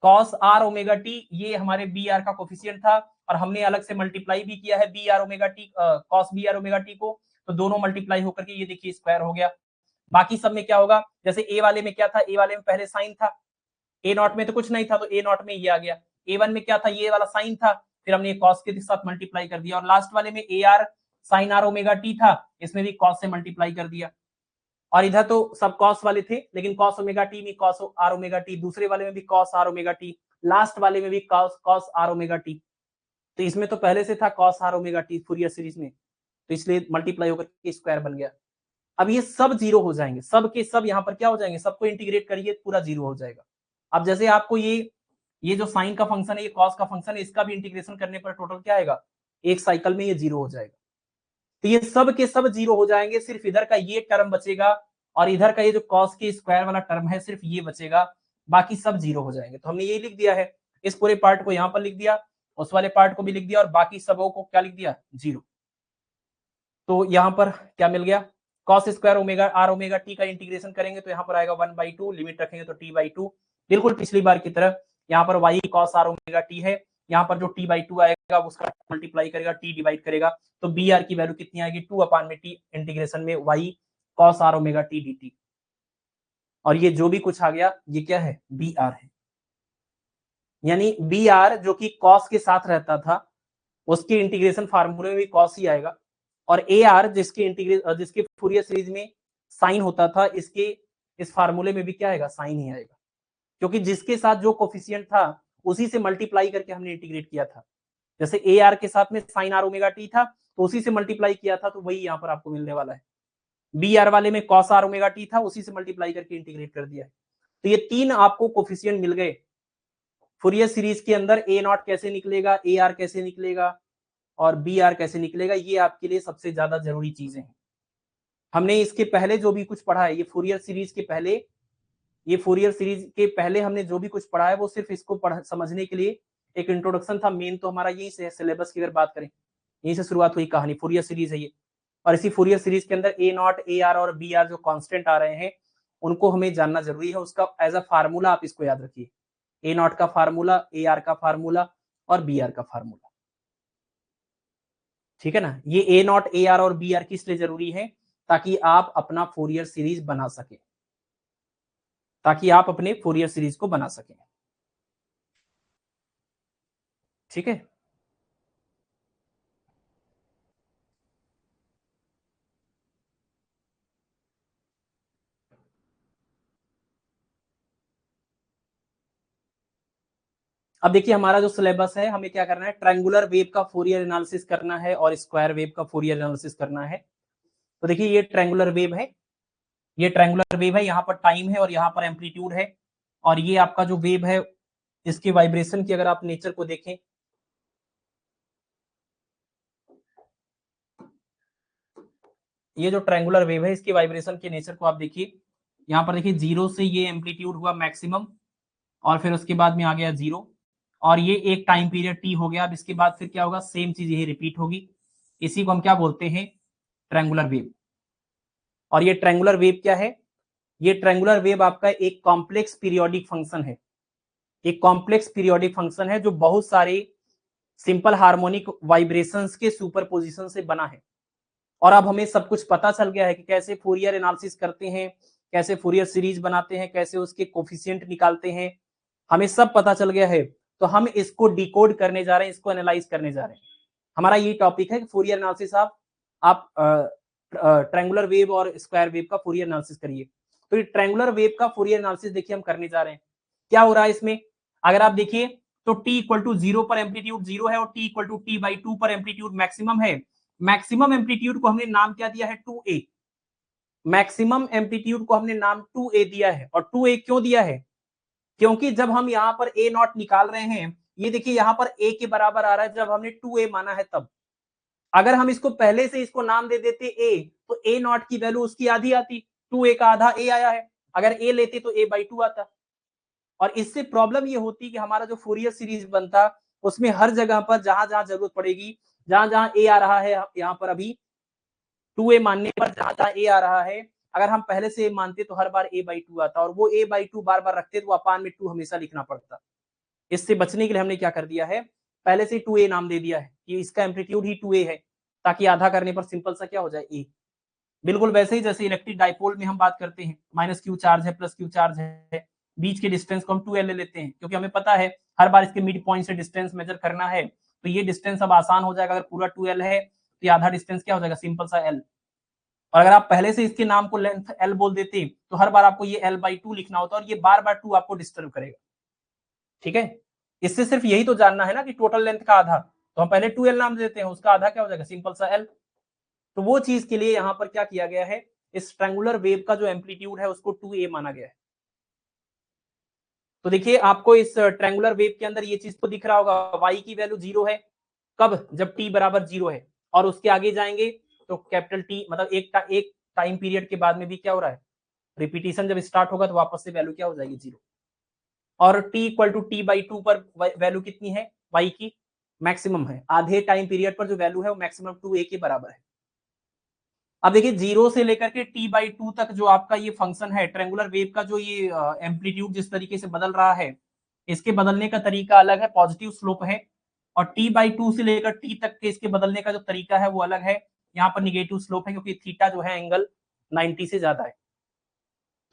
Cos r omega t ये हमारे बी आर का कोफिशिएंट था, और हमने अलग से मल्टीप्लाई भी किया है b r omega t, cos b r omega t को, तो दोनों मल्टीप्लाई होकर के ये देखिए स्क्वायर हो गया। बाकी सब में क्या होगा, जैसे ए वाले में क्या था, ए वाले में पहले साइन था, ए नॉट में तो कुछ नहीं था, तो ए नॉट में ये आ गया। ए वन में क्या था, ये वाला साइन था, फिर हमने कॉस के साथ मल्टीप्लाई कर दिया, और लास्ट वाले में a are sine r omega t था, इसमें भी कॉस से मल्टीप्लाई कर दिया। और इधर तो सब कॉस वाले थे, लेकिन कॉस ओमेगा टी में कॉस आर ओमेगा टी, दूसरे वाले में भी cos r omega t, last वाले में भी कॉस आर ओमेगा टी। तो इसमें तो पहले से था cos r omega t Fourier series में, तो इसलिए मल्टीप्लाई होकर के स्क्वायर बन गया। अब ये सब जीरो हो जाएंगे, सब के सब यहाँ पर क्या हो जाएंगे, सबको इंटीग्रेट करिए पूरा जीरो हो जाएगा। अब जैसे आपको ये जो साइन का फंक्शन है, ये कॉस का फंक्शन है, इसका भी इंटीग्रेशन करने पर टोटल क्या आएगा, एक साइकिल में ये जीरो हो जाएगा। तो ये सब के सब जीरो हो जाएंगे, सिर्फ इधर का ये टर्म बचेगा, और इधर का ये जो कॉस के स्क्वायर वाला टर्म है सिर्फ ये बचेगा, बाकी सब जीरो हो जाएंगे। तो हमने ये लिख दिया है, इस पूरे पार्ट को यहाँ पर लिख दिया, उस वाले पार्ट को भी लिख दिया, और बाकी सबों को क्या लिख दिया, जीरो। तो यहाँ पर क्या मिल गया, cos square omega r omega T का इंटीग्रेशन करेंगे तो यहाँ पर आएगा 1/2, लिमिट रखेंगे तो t/2, बिल्कुल पिछली बार की तरह। यहाँ पर y cos r omega t है, यहाँ पर जो t/2 आएगा उसका मल्टीप्लाई करेगा, t डिवाइड करेगा, तो बी आर की वैल्यू कितनी आएगी, 2/t इंटीग्रेशन में y cos r omega t dt। और ये जो भी कुछ आ गया ये क्या है, बी आर है। यानी बी आर जो कि कॉस के साथ रहता था, उसके इंटीग्रेशन फार्मूले में भी कॉस ही आएगा, और ए आर जिसके फूरियर सीरीज में साइन होता था, इसके इस फार्मूले में भी क्या आएगा, साइन ही आएगा, क्योंकि जिसके साथ जो कोफिशिएंट था उसी से मल्टीप्लाई करके हमने इंटीग्रेट किया था। जैसे ए आर के साथ में साइन आर ओमेगा टी था, तो उसी से मल्टीप्लाई किया था, तो वही यहाँ पर आपको मिलने वाला है। बी आर वाले में कॉस आर ओमेगा टी था, उसी से मल्टीप्लाई करके इंटीग्रेट कर दिया है। तो ये तीन आपको कोफिशिएंट मिल गए। फूरियर सीरीज के अंदर ए नॉट कैसे निकलेगा, ए आर कैसे निकलेगा, और बी आर कैसे निकलेगा, ये आपके लिए सबसे ज्यादा जरूरी चीजें हैं। हमने इसके पहले जो भी कुछ पढ़ा है, ये फूरियर सीरीज के पहले हमने जो भी कुछ पढ़ा है वो सिर्फ इसको समझने के लिए एक इंट्रोडक्शन था। मेन तो हमारा यही से सिलेबस की अगर बात करें, यहीं से शुरुआत हुई कहानी, फूरियर सीरीज है ये। और इसी फूरियर सीरीज के अंदर ए नॉट, ए आर और बी आर जो कांस्टेंट आ रहे हैं उनको हमें जानना जरूरी है। उसका एज अ फार्मूला आप इसको याद रखिए, ए नॉट का फार्मूला, ए आर का फार्मूला और बी आर का फार्मूला। ठीक है ना, ये ए नॉट, ए आर और बी आर किस लिए जरूरी है, ताकि आप अपना फूरियर सीरीज बना सके, ताकि आप अपने फूरियर सीरीज को बना सकें। ठीक है, अब देखिए हमारा जो सिलेबस है, हमें क्या करना है, ट्रायंगुलर वेव का फूरियर एनालिसिस करना है और स्क्वायर वेव का फूरियर एनालिसिस करना है। तो देखिए ये ट्रायंगुलर वेव है, ये ट्रायंगुलर वेव है, यहाँ पर टाइम है और यहाँ पर एम्पलीट्यूड है, और ये आपका जो वेव है इसके वाइब्रेशन की अगर आप नेचर को देखें, ये जो ट्रायंगुलर वेव है इसके वाइब्रेशन के नेचर को आप देखिए, यहाँ पर देखिए 0 से ये एम्पलीट्यूड हुआ मैक्सिमम, और फिर उसके बाद में आ गया 0, और ये एक टाइम पीरियड टी हो गया। अब इसके बाद फिर क्या होगा, सेम चीज यही रिपीट होगी। इसी को हम क्या बोलते हैं, ट्रायंगुलर वेव। और ये ट्रायंगुलर वेव क्या है, ये ट्रायंगुलर वेव आपका एक कॉम्प्लेक्स पीरियोडिक फंक्शन है, एक कॉम्प्लेक्स पीरियोडिक फंक्शन है जो बहुत सारे सिंपल हार्मोनिक वाइब्रेशंस के सुपरपोजिशन से बना है। और अब हमें सब कुछ पता चल गया है कि कैसे फूरियर एनालिसिस करते हैं, कैसे फूरियर सीरीज बनाते हैं, कैसे उसके कोफिशिएंट निकालते हैं, हमें सब पता चल गया है। तो हम इसको डिकोड करने जा रहे हैं, इसको एनालाइज करने जा रहे हैं। हमारा ये टॉपिक है कि फूरियर एनालिसिस आप ट्रायंगुलर वेव और स्क्वायर वेव का फूरियर एनालिसिस करिए। तो ये ट्रायंगुलर वेव का फूरियर एनालिसिस देखिए हम करने जा रहे हैं। क्या हो रहा है इसमें, अगर आप देखिए तो t इक्वल टू 0 पर एम्पलीट्यूड 0 है और t इक्वल टू t/2 पर एम्पलीट्यूड मैक्सिमम है। मैक्सिमम एम्पलीट्यूड को हमने नाम क्या दिया है, 2a। मैक्सिमम एम्पलीट्यूड को हमने नाम 2a दिया है। और 2a क्यों दिया है, क्योंकि जब हम यहाँ पर a नॉट निकाल रहे हैं, ये देखिए यहाँ पर a के बराबर आ रहा है जब हमने 2a माना है तब। अगर हम इसको पहले से इसको नाम दे देते a, तो a नॉट की वैल्यू उसकी आधी आती, 2a का आधा a आया है, अगर a लेते तो a/2 आता। और इससे प्रॉब्लम ये होती कि हमारा जो फूरियर सीरीज बनता उसमें हर जगह पर जहां जहां जरूरत पड़ेगी, जहां जहां a आ रहा है, यहाँ पर अभी 2a मानने पर जहां जहां a आ रहा है, अगर हम पहले से a मानते तो हर बार a/2 आता, और वो a/2 बार बार रखते तो अपान में 2 हमेशा लिखना पड़ता। इससे बचने के लिए हमने क्या कर दिया है, पहले से 2a नाम दे दिया है कि इसका एम्पलीट्यूड ही 2a है, ताकि आधा करने पर सिंपल सा क्या हो जाए, a। बिल्कुल वैसे ही जैसे इलेक्ट्रिक डाइपोल में हम बात करते हैं, -q चार्ज है +q चार्ज है, बीच के डिस्टेंस को हम 2l ले लेते हैं, क्योंकि हमें पता है हर बार इसके मिड पॉइंट से डिस्टेंस मेजर करना है, तो ये डिस्टेंस अब आसान हो जाएगा। अगर पूरा 2l है तो ये आधा डिस्टेंस क्या हो जाएगा, सिंपल सा l। और अगर आप पहले से इसके नाम को लेंथ l बोल देते तो हर बार आपको ये l/2 लिखना होता, और ये बार बार 2 आपको डिस्टर्ब करेगा। ठीक है, इससे सिर्फ यही तो जानना है ना कि टोटल लेंथ का आधा, तो हम पहले 2l नाम देते हैं, उसका आधा क्या हो जाएगा, सिंपल सा l। तो वो चीज के लिए यहाँ पर क्या किया गया है, इस ट्रायंगुलर वेव का जो एम्पलीट्यूड है उसको 2a माना गया है। तो देखिए आपको इस ट्रायंगुलर वेव के अंदर ये चीज तो दिख रहा होगा, y की वैल्यू 0 है, कब, जब t बराबर 0 है, और उसके आगे जाएंगे तो कैपिटल T, मतलब एक टाइम पीरियड के बाद में भी क्या हो रहा है, रिपीटिशन जब स्टार्ट होगा तो वापस से वैल्यू क्या हो जाएगी, 0। और t इक्वल टू t/2 पर वैल्यू कितनी है, y की मैक्सिमम है, आधे टाइम पीरियड पर जो वैल्यू है वो मैक्सिमम 2a के बराबर है। अब देखिए 0 से लेकर के t/2 तक जो आपका ये फंक्शन है, ट्रायंगुलर वेव का जो ये एम्पलीट्यूड जिस तरीके से बदल रहा है, इसके बदलने का तरीका अलग है, पॉजिटिव स्लोप है। और t/2 से लेकर t तक के इसके बदलने का जो तरीका है वो अलग है, यहाँ पर निगेटिव स्लोप है, क्योंकि थीटा जो है एंगल 90 से ज्यादा है।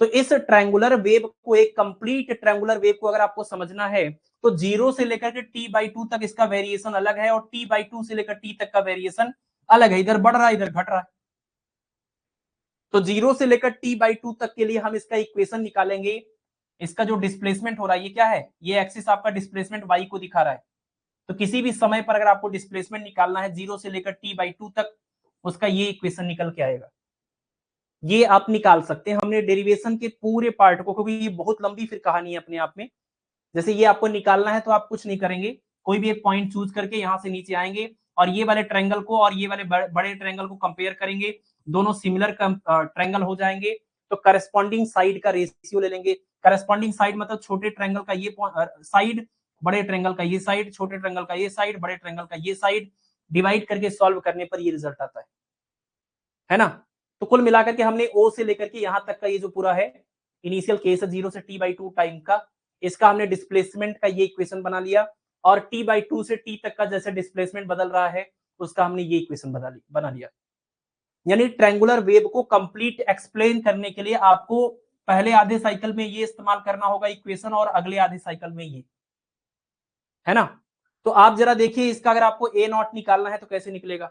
तो इस ट्रायंगुलर वेव को, एक कंप्लीट ट्रायंगुलर वेव को अगर आपको समझना है, तो 0 से लेकर के t/2 तक इसका वेरिएशन अलग है, और t/2 से लेकर t तक का वेरिएशन अलग है, इधर बढ़ रहा है इधर घट रहा है। तो 0 से लेकर t/2 तक के लिए हम इसका इक्वेशन निकालेंगे। इसका जो डिस्प्लेसमेंट हो रहा है ये क्या है, ये एक्सिस आपका डिस्प्लेसमेंट y को दिखा रहा है। तो किसी भी समय पर अगर आपको डिस्प्लेसमेंट निकालना है 0 से लेकर t/2 तक, उसका ये इक्वेशन निकल के आएगा। ये आप निकाल सकते हैं, हमने डेरिवेशन के पूरे पार्ट को, क्योंकि ये बहुत लंबी फिर कहानी है अपने आप में। जैसे ये आपको निकालना है तो आप कुछ नहीं करेंगे, कोई भी एक पॉइंट चूज करके यहाँ से नीचे आएंगे, और ये वाले ट्रायंगल को और ये वाले बड़े ट्रायंगल को कंपेयर करेंगे, दोनों सिमिलर ट्रायंगल हो जाएंगे, तो करस्पॉन्डिंग साइड का रेशियो ले लेंगे। करस्पॉन्डिंग साइड मतलब छोटे ट्रायंगल का ये साइड, बड़े ट्रायंगल का ये साइड, छोटे ट्रायंगल का ये साइड, बड़े ट्रायंगल का ये साइड, डिवाइड करके सॉल्व करने पर ये रिजल्ट आता है ना। तो कुल मिलाकर के हमने ओ से लेकर के यहाँ तक का ये जो पूरा है, इनिशियल केस है 0 से t/2 टाइम का, इसका हमने डिस्प्लेसमेंट का ये इक्वेशन बना लिया, और t/2 से t तक का जैसे डिस्प्लेसमेंट बदल रहा है उसका हमने ये इक्वेशन बना लिया। यानी ट्रायंगुलर वेव को कंप्लीट एक्सप्लेन करने के लिए आपको पहले आधे साइकिल में ये इस्तेमाल करना होगा इक्वेशन, और अगले आधे साइकिल में ये, है ना। तो आप जरा देखिए इसका, अगर आपको a नॉट निकालना है तो कैसे निकलेगा।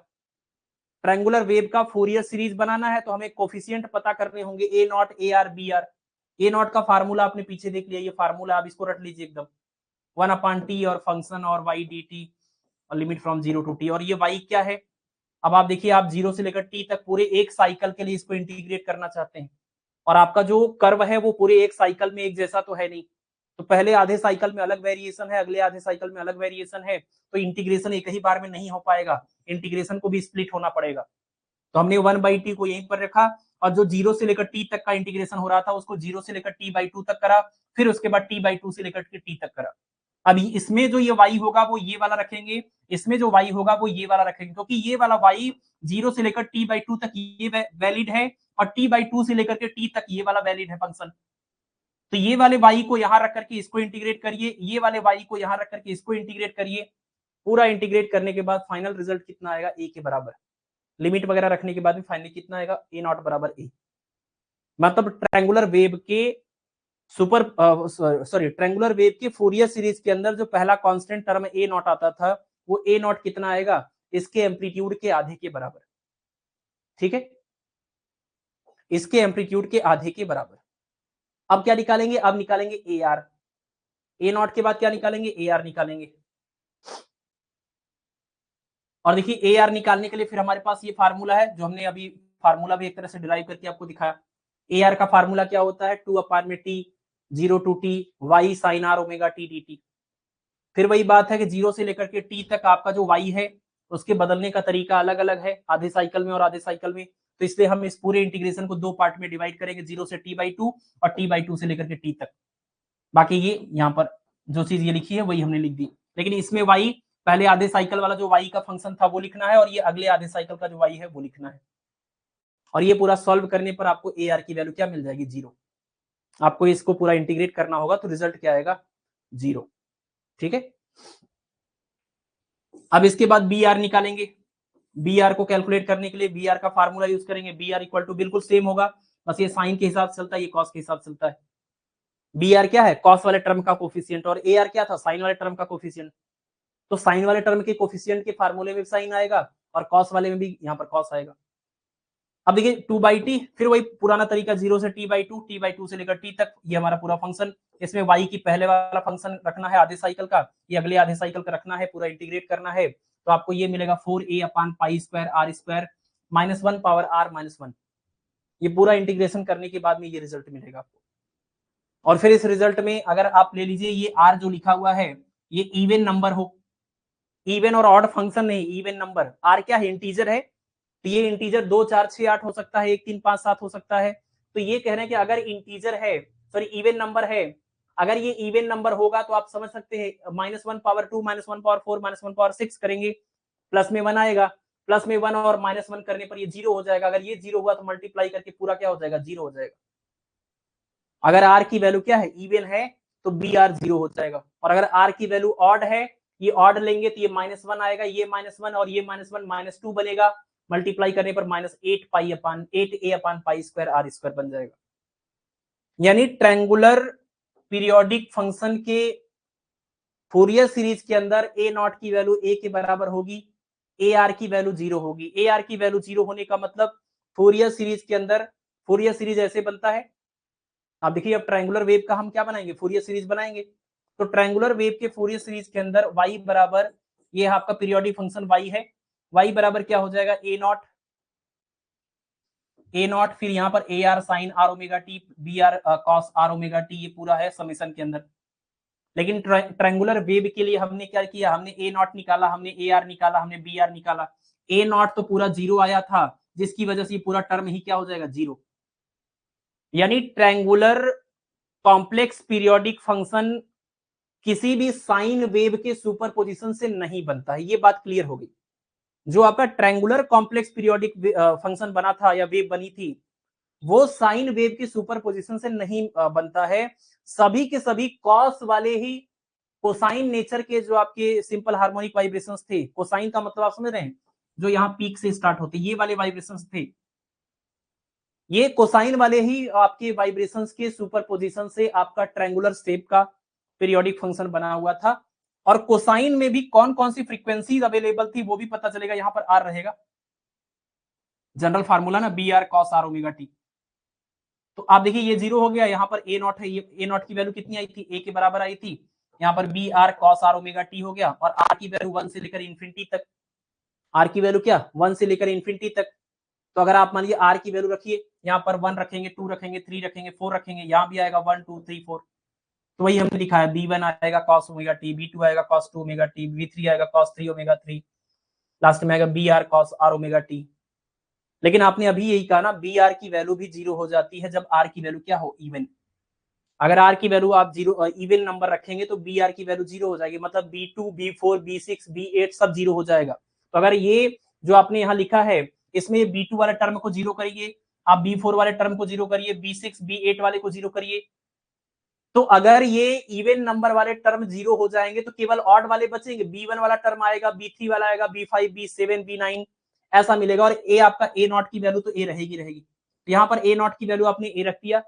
ट्रायंगुलर वेव का फोरियर सीरीज बनाना है तो हमें कोफिशिएंट पता करने होंगे, A naught, A R, B R. A naught का फार्मूला आपने पीछे देख लिया, ये फार्मूला आप इसको रट लीजिए एकदम, 1/t और फंक्शन और y dt और लिमिट फ्रॉम 0 टू t, और ये y क्या है। अब आप देखिए, आप 0 से लेकर t तक पूरे एक साइकिल के लिए इसको इंटीग्रेट करना चाहते हैं, और आपका जो कर्व है वो पूरे एक साइकिल में एक जैसा तो है नहीं, तो पहले आधे साइकिल में अलग वेरिएशन है, अगले आधे साइकिल में अलग वेरिएशन है, तो इंटीग्रेशन एक ही बार में नहीं हो पाएगा, इंटीग्रेशन को भी स्प्लिट होना पड़ेगा। तो हमने 1/t को यहीं पर रखा, और जो 0 से लेकर t तक का इंटीग्रेशन हो रहा था उसको 0 से लेकर t/2 तक करा, फिर उसके बाद t/2 से लेकर t तक करा। अभी इसमें जो ये y होगा वो ये वाला रखेंगे, इसमें जो y होगा वो ये वाला रखेंगे, क्योंकि ये वाला y 0 से लेकर t/2 तक ये वैलिड है, और t/2 से लेकर के t तक ये वाला वैलिड है फंक्शन। तो ये वाले y को यहाँ रख करके इसको इंटीग्रेट करिए, ये वाले y को यहाँ रख करके इसको इंटीग्रेट करिए, पूरा इंटीग्रेट करने के बाद फाइनल रिजल्ट कितना आएगा, a के बराबर। लिमिट वगैरह रखने के बाद में फाइनली कितना आएगा, ए नॉट बराबर ए। मतलब ट्रायंगुलर वेव के ट्रायंगुलर वेव के फोरियर सीरीज के अंदर जो पहला कांस्टेंट टर्म ए नॉट आता था, वो ए नॉट कितना आएगा, इसके एम्पलीट्यूड के आधे के बराबर। ठीक है, इसके एम्पलीट्यूड के आधे के बराबर। अब क्या निकालेंगे, अब निकालेंगे ए आर, ए नॉट के बाद क्या निकालेंगे, ए आर निकालेंगे। और देखिए ए आर निकालने के लिए फिर हमारे पास ये फार्मूला है जो हमने अभी फार्मूला भी एक तरह से डिराइव करके आपको दिखाया। ए आर का फार्मूला क्या होता है, 2 अपान में t, 0 to t y sine r omega t d t. फिर वही बात है कि 0 से लेकर के टी तक आपका जो वाई है उसके बदलने का तरीका अलग अलग है, आधे साइकिल में और आधे साइकिल में। तो इसलिए हम इस पूरे इंटीग्रेशन को 2 पार्ट में डिवाइड करेंगे, 0 से t/2 और t/2 से लेकर के t तक। बाकी ये यहाँ पर जो चीज ये लिखी है वही हमने लिख दी, लेकिन इसमें y पहले आधे साइकिल वाला जो y का फंक्शन था वो लिखना है और ये अगले आधे साइकिल का जो y है वो लिखना है। और ये पूरा सॉल्व करने पर आपको ए आर की वैल्यू क्या मिल जाएगी, 0। आपको इसको पूरा इंटीग्रेट करना होगा तो रिजल्ट क्या आएगा, 0। ठीक है, अब इसके बाद बी आर निकालेंगे। बी आर को कैलकुलेट करने के लिए बी आर का फार्मूला यूज करेंगे। बी आर इक्वल टू बिल्कुल सेम होगा, बस ये साइन के हिसाब से चलता है, ये कॉस के हिसाब से चलता है। बी आर क्या है, कॉस वाले टर्म का कोफिशिएंट, और ए आर क्या था, साइन वाले टर्म का कोफिशिएंट। तो साइन वाले टर्म के कोफिशिएंट के फार्मूले में साइन आएगा और कॉस वाले में भी यहाँ पर कॉस आएगा। अब देखिए 2/t, फिर वही पुराना तरीका, 0 से t/2, t/2 से लेकर t तक, ये हमारा पूरा फंक्शन। इसमें y की पहले वाला फंक्शन रखना है आधे साइकिल का, ये अगले आधे साइकिल का रखना है, पूरा इंटीग्रेट करना है। तो आपको ये मिलेगा 4a upon pi square r square minus 1 power r minus 1। ये पूरा इंटीग्रेशन करने के बाद में ये रिजल्ट मिलेगा आपको। और फिर इस रिजल्ट में अगर आप ले लीजिए ये r जो लिखा हुआ है ये इवन नंबर हो, इवन और ऑड फंक्शन नहीं, इवन नंबर। r क्या है, इंटीजर है, तो ये इंटीजर 2 4 6 8 हो सकता है, 1 3 5 7 हो सकता है। तो ये कह रहे हैं कि अगर इंटीजर है, सॉरी इवन नंबर है, अगर ये इवन नंबर होगा तो आप समझ सकते हैं -1 पावर 2 -1 पावर 4 -1 पावर 6 करेंगे, प्लस में 1 आएगा, प्लस में 1 और -1 करने पर ये 0 हो जाएगा। अगर ये 0 हुआ तो मल्टीप्लाई करके पूरा क्या हो जाएगा, 0 हो जाएगा। अगर r की वैल्यू क्या है, इवन है, तो बी आर 0 हो जाएगा। और अगर r की वैल्यू ऑड है, ये ऑड लेंगे तो ये -1 आएगा, ये -1 और ये -1 -2 बनेगा, मल्टीप्लाई करने पर -8a upon pi square r square बन जाएगा। यानी ट्रायंगुलर पीरियोडिक फंक्शन के फोरियर सीरीज के अंदर ए नॉट की वैल्यू a के बराबर होगी, ए आर की वैल्यू 0 होगी। ए आर की वैल्यू 0 होने का मतलब फोरियर सीरीज के अंदर, फोरियर सीरीज ऐसे बनता है, आप देखिए अब ट्रायंगुलर वेव का हम क्या बनाएंगे, फोरियर सीरीज बनाएंगे। तो ट्रायंगुलर वेव के फोरियर सीरीज के अंदर y बराबर, ये आपका पीरियोडिक फंक्शन y है, y बराबर क्या हो जाएगा, ए नॉट, फिर यहाँ पर a are sine r omega t, b r cos r omega t, ये पूरा है समेशन के अंदर। लेकिन ट्रायंगुलर वेव के लिए हमने क्या किया, हमने ए नॉट निकाला, हमने ए आर निकाला, हमने बी आर निकाला। ए नॉट तो पूरा 0 आया था, जिसकी वजह से ये पूरा टर्म ही क्या हो जाएगा, 0। यानी ट्रायंगुलर कॉम्प्लेक्स पीरियोडिक फंक्शन किसी भी साइन वेव के सुपरपोजिशन से नहीं बनता है, ये बात क्लियर हो गई। जो आपका ट्रायंगुलर कॉम्प्लेक्स पीरियोडिक फंक्शन बना था या वेव बनी थी, वो साइन वेव की सुपरपोजिशन से नहीं बनता है। सभी के सभी कॉस वाले ही कोसाइन नेचर के जो आपके सिंपल हार्मोनिक वाइब्रेशंस थे, कोसाइन का मतलब आप समझ रहे हैं, जो यहाँ पीक से स्टार्ट होते ये वाले वाइब्रेशंस थे, ये कोसाइन वाले ही आपके वाइब्रेशंस के सुपरपोजिशन से आपका ट्रायंगुलर शेप का पीरियोडिक फंक्शन बना हुआ था। और कोसाइन में भी कौन कौन सी फ्रीक्वेंसीज अवेलेबल थी वो भी पता चलेगा, यहां पर आर रहेगा, जनरल फार्मूला ना, b r cos r omega t. तो आप देखिए ये 0 हो गया, यहाँ पर ए नॉट है, ये ए नॉट की वैल्यू कितनी आई थी, ए के बराबर आई थी। यहाँ पर b r cos r omega t हो गया, और आर की वैल्यू 1 से लेकर इन्फिनिटी तक, आर की वैल्यू क्या, 1 से लेकर इन्फिनिटी तक। तो अगर आप मान लीजिए आर की वैल्यू रखिए, यहाँ पर 1 रखेंगे, 2 रखेंगे, 3 रखेंगे, 4 रखेंगे, यहाँ भी आएगा 1 2 3 4। तो वही हमने लिखा है, बी1 आएगा कॉस ओमेगा टी, बी2 आएगा कॉस 2 ओमेगा टी, बी3 आएगा कॉस 3 ओमेगा 3, लास्ट में आएगा b r cos r omega t. लेकिन आपने अभी यही कहा ना, बी आर की वैल्यू भी 0 हो जाती है जब आर की वैल्यू क्या हो, इवन। अगर आर की वैल्यू आप 0 इवन नंबर रखेंगे तो बी आर की वैल्यू 0 हो जाएगी, मतलब बी2 बी4 बी6 बी8 सब 0 हो जाएगा। तो अगर ये जो आपने यहाँ लिखा है, इसमें बी2 वाले टर्म को 0 करिए, आप बी4 वाले टर्म को 0 करिए, बी6 बी8 वाले को 0 करिए। तो अगर ये इवन नंबर वाले टर्म 0 हो जाएंगे तो केवल ऑड वाले बचेंगे, बी1 वाला टर्म आएगा, बी3 वाला आएगा, बी5 बी7 बी9 ऐसा मिलेगा। और ए आपका ए नॉट की वैल्यू तो ए रहेगी। तो यहाँ पर ए नॉट की वैल्यू आपने ए रख दिया,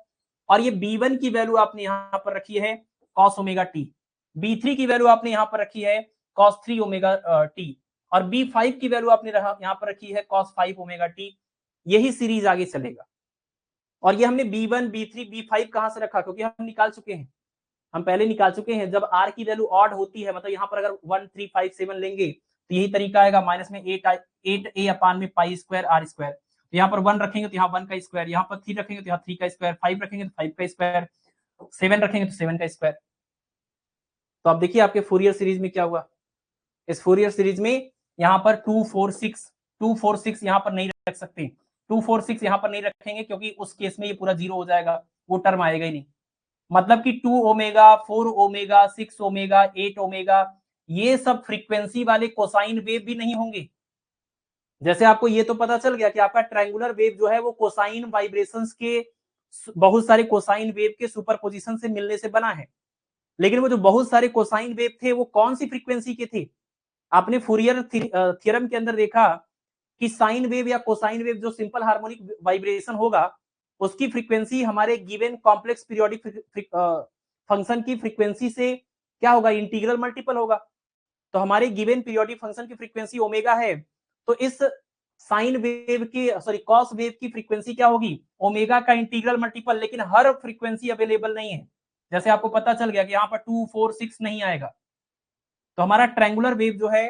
और ये बी1 की वैल्यू आपने यहाँ पर रखी है कॉस ओमेगा टी, बी3 की वैल्यू आपने यहाँ पर रखी है कॉस 3 ओमेगा टी, और बी5 की वैल्यू आपने यहाँ पर रखी है कॉस 5 ओमेगा टी। यही सीरीज आगे चलेगा। और ये हमने B1, B3, B5 कहां से रखा, क्योंकि हम निकाल चुके हैं, हम पहले निकाल चुके हैं। जब r की वैल्यू ऑड होती है, मतलब यहाँ पर अगर 1, 3, 5, 7 लेंगे तो यही तरीका आएगा, माइनस में 8a अपान में पाई स्क्वायर r स्क्वायर। तो यहाँ पर 1 रखेंगे तो यहाँ 1 का स्क्वायर, यहाँ पर 3 रखेंगे तो यहाँ 3 का स्क्वायर, 5 रखेंगे तो 5 का स्क्वायर, 7 रखेंगे तो 7 का स्क्वायर। तो आप देखिए आपके फोरियर सीरीज में क्या हुआ। इस फोरियर सीरीज में यहाँ पर 2, 4, 6 यहाँ पर नहीं रख सकते, 2, 4, 6 यहाँ पर नहीं रखेंगे, क्योंकि उस केस में ये पूरा जीरो हो जाएगा, वो टर्म आएगा ही नहीं। मतलब कि 2 ओमेगा, 4 ओमेगा, 6 ओमेगा, 8 ओमेगा, ये सब फ्रीक्वेंसी वाले कोसाइन वेव भी नहीं होंगे। जैसे आपको ये तो पता चल गया कि आपका ट्रायंगुलर वेव जो है वो कोसाइन वाइब्रेशंस के, बहुत सारे कोसाइन वेव के सुपरपोजिशन से मिलने से बना है। लेकिन वो जो बहुत सारे कोसाइन वेव थे वो कौन सी फ्रीक्वेंसी के थे? आपने फूरियर थ्योरम के अंदर देखा कि साइन वेव या कोसाइन वेव जो सिंपल हार्मोनिक वाइब्रेशन होगा, उसकी फ्रीक्वेंसी हमारे गिवन कॉम्प्लेक्स पीरियोडिक फंक्शन की फ्रीक्वेंसी से क्या होगा, इंटीग्रल मल्टीपल होगा। तो हमारे गिवन पीरियोडिक फंक्शन की फ्रीक्वेंसी ओमेगा है, तो इस साइन वेव की, सॉरी कॉस वेव की फ्रीक्वेंसी क्या होगी, ओमेगा का इंटीग्रल मल्टीपल। लेकिन हर फ्रीक्वेंसी अवेलेबल नहीं है, जैसे आपको पता चल गया कि यहाँ पर 2, 4, 6 नहीं आएगा। तो हमारा ट्रायंगुलर वेव जो है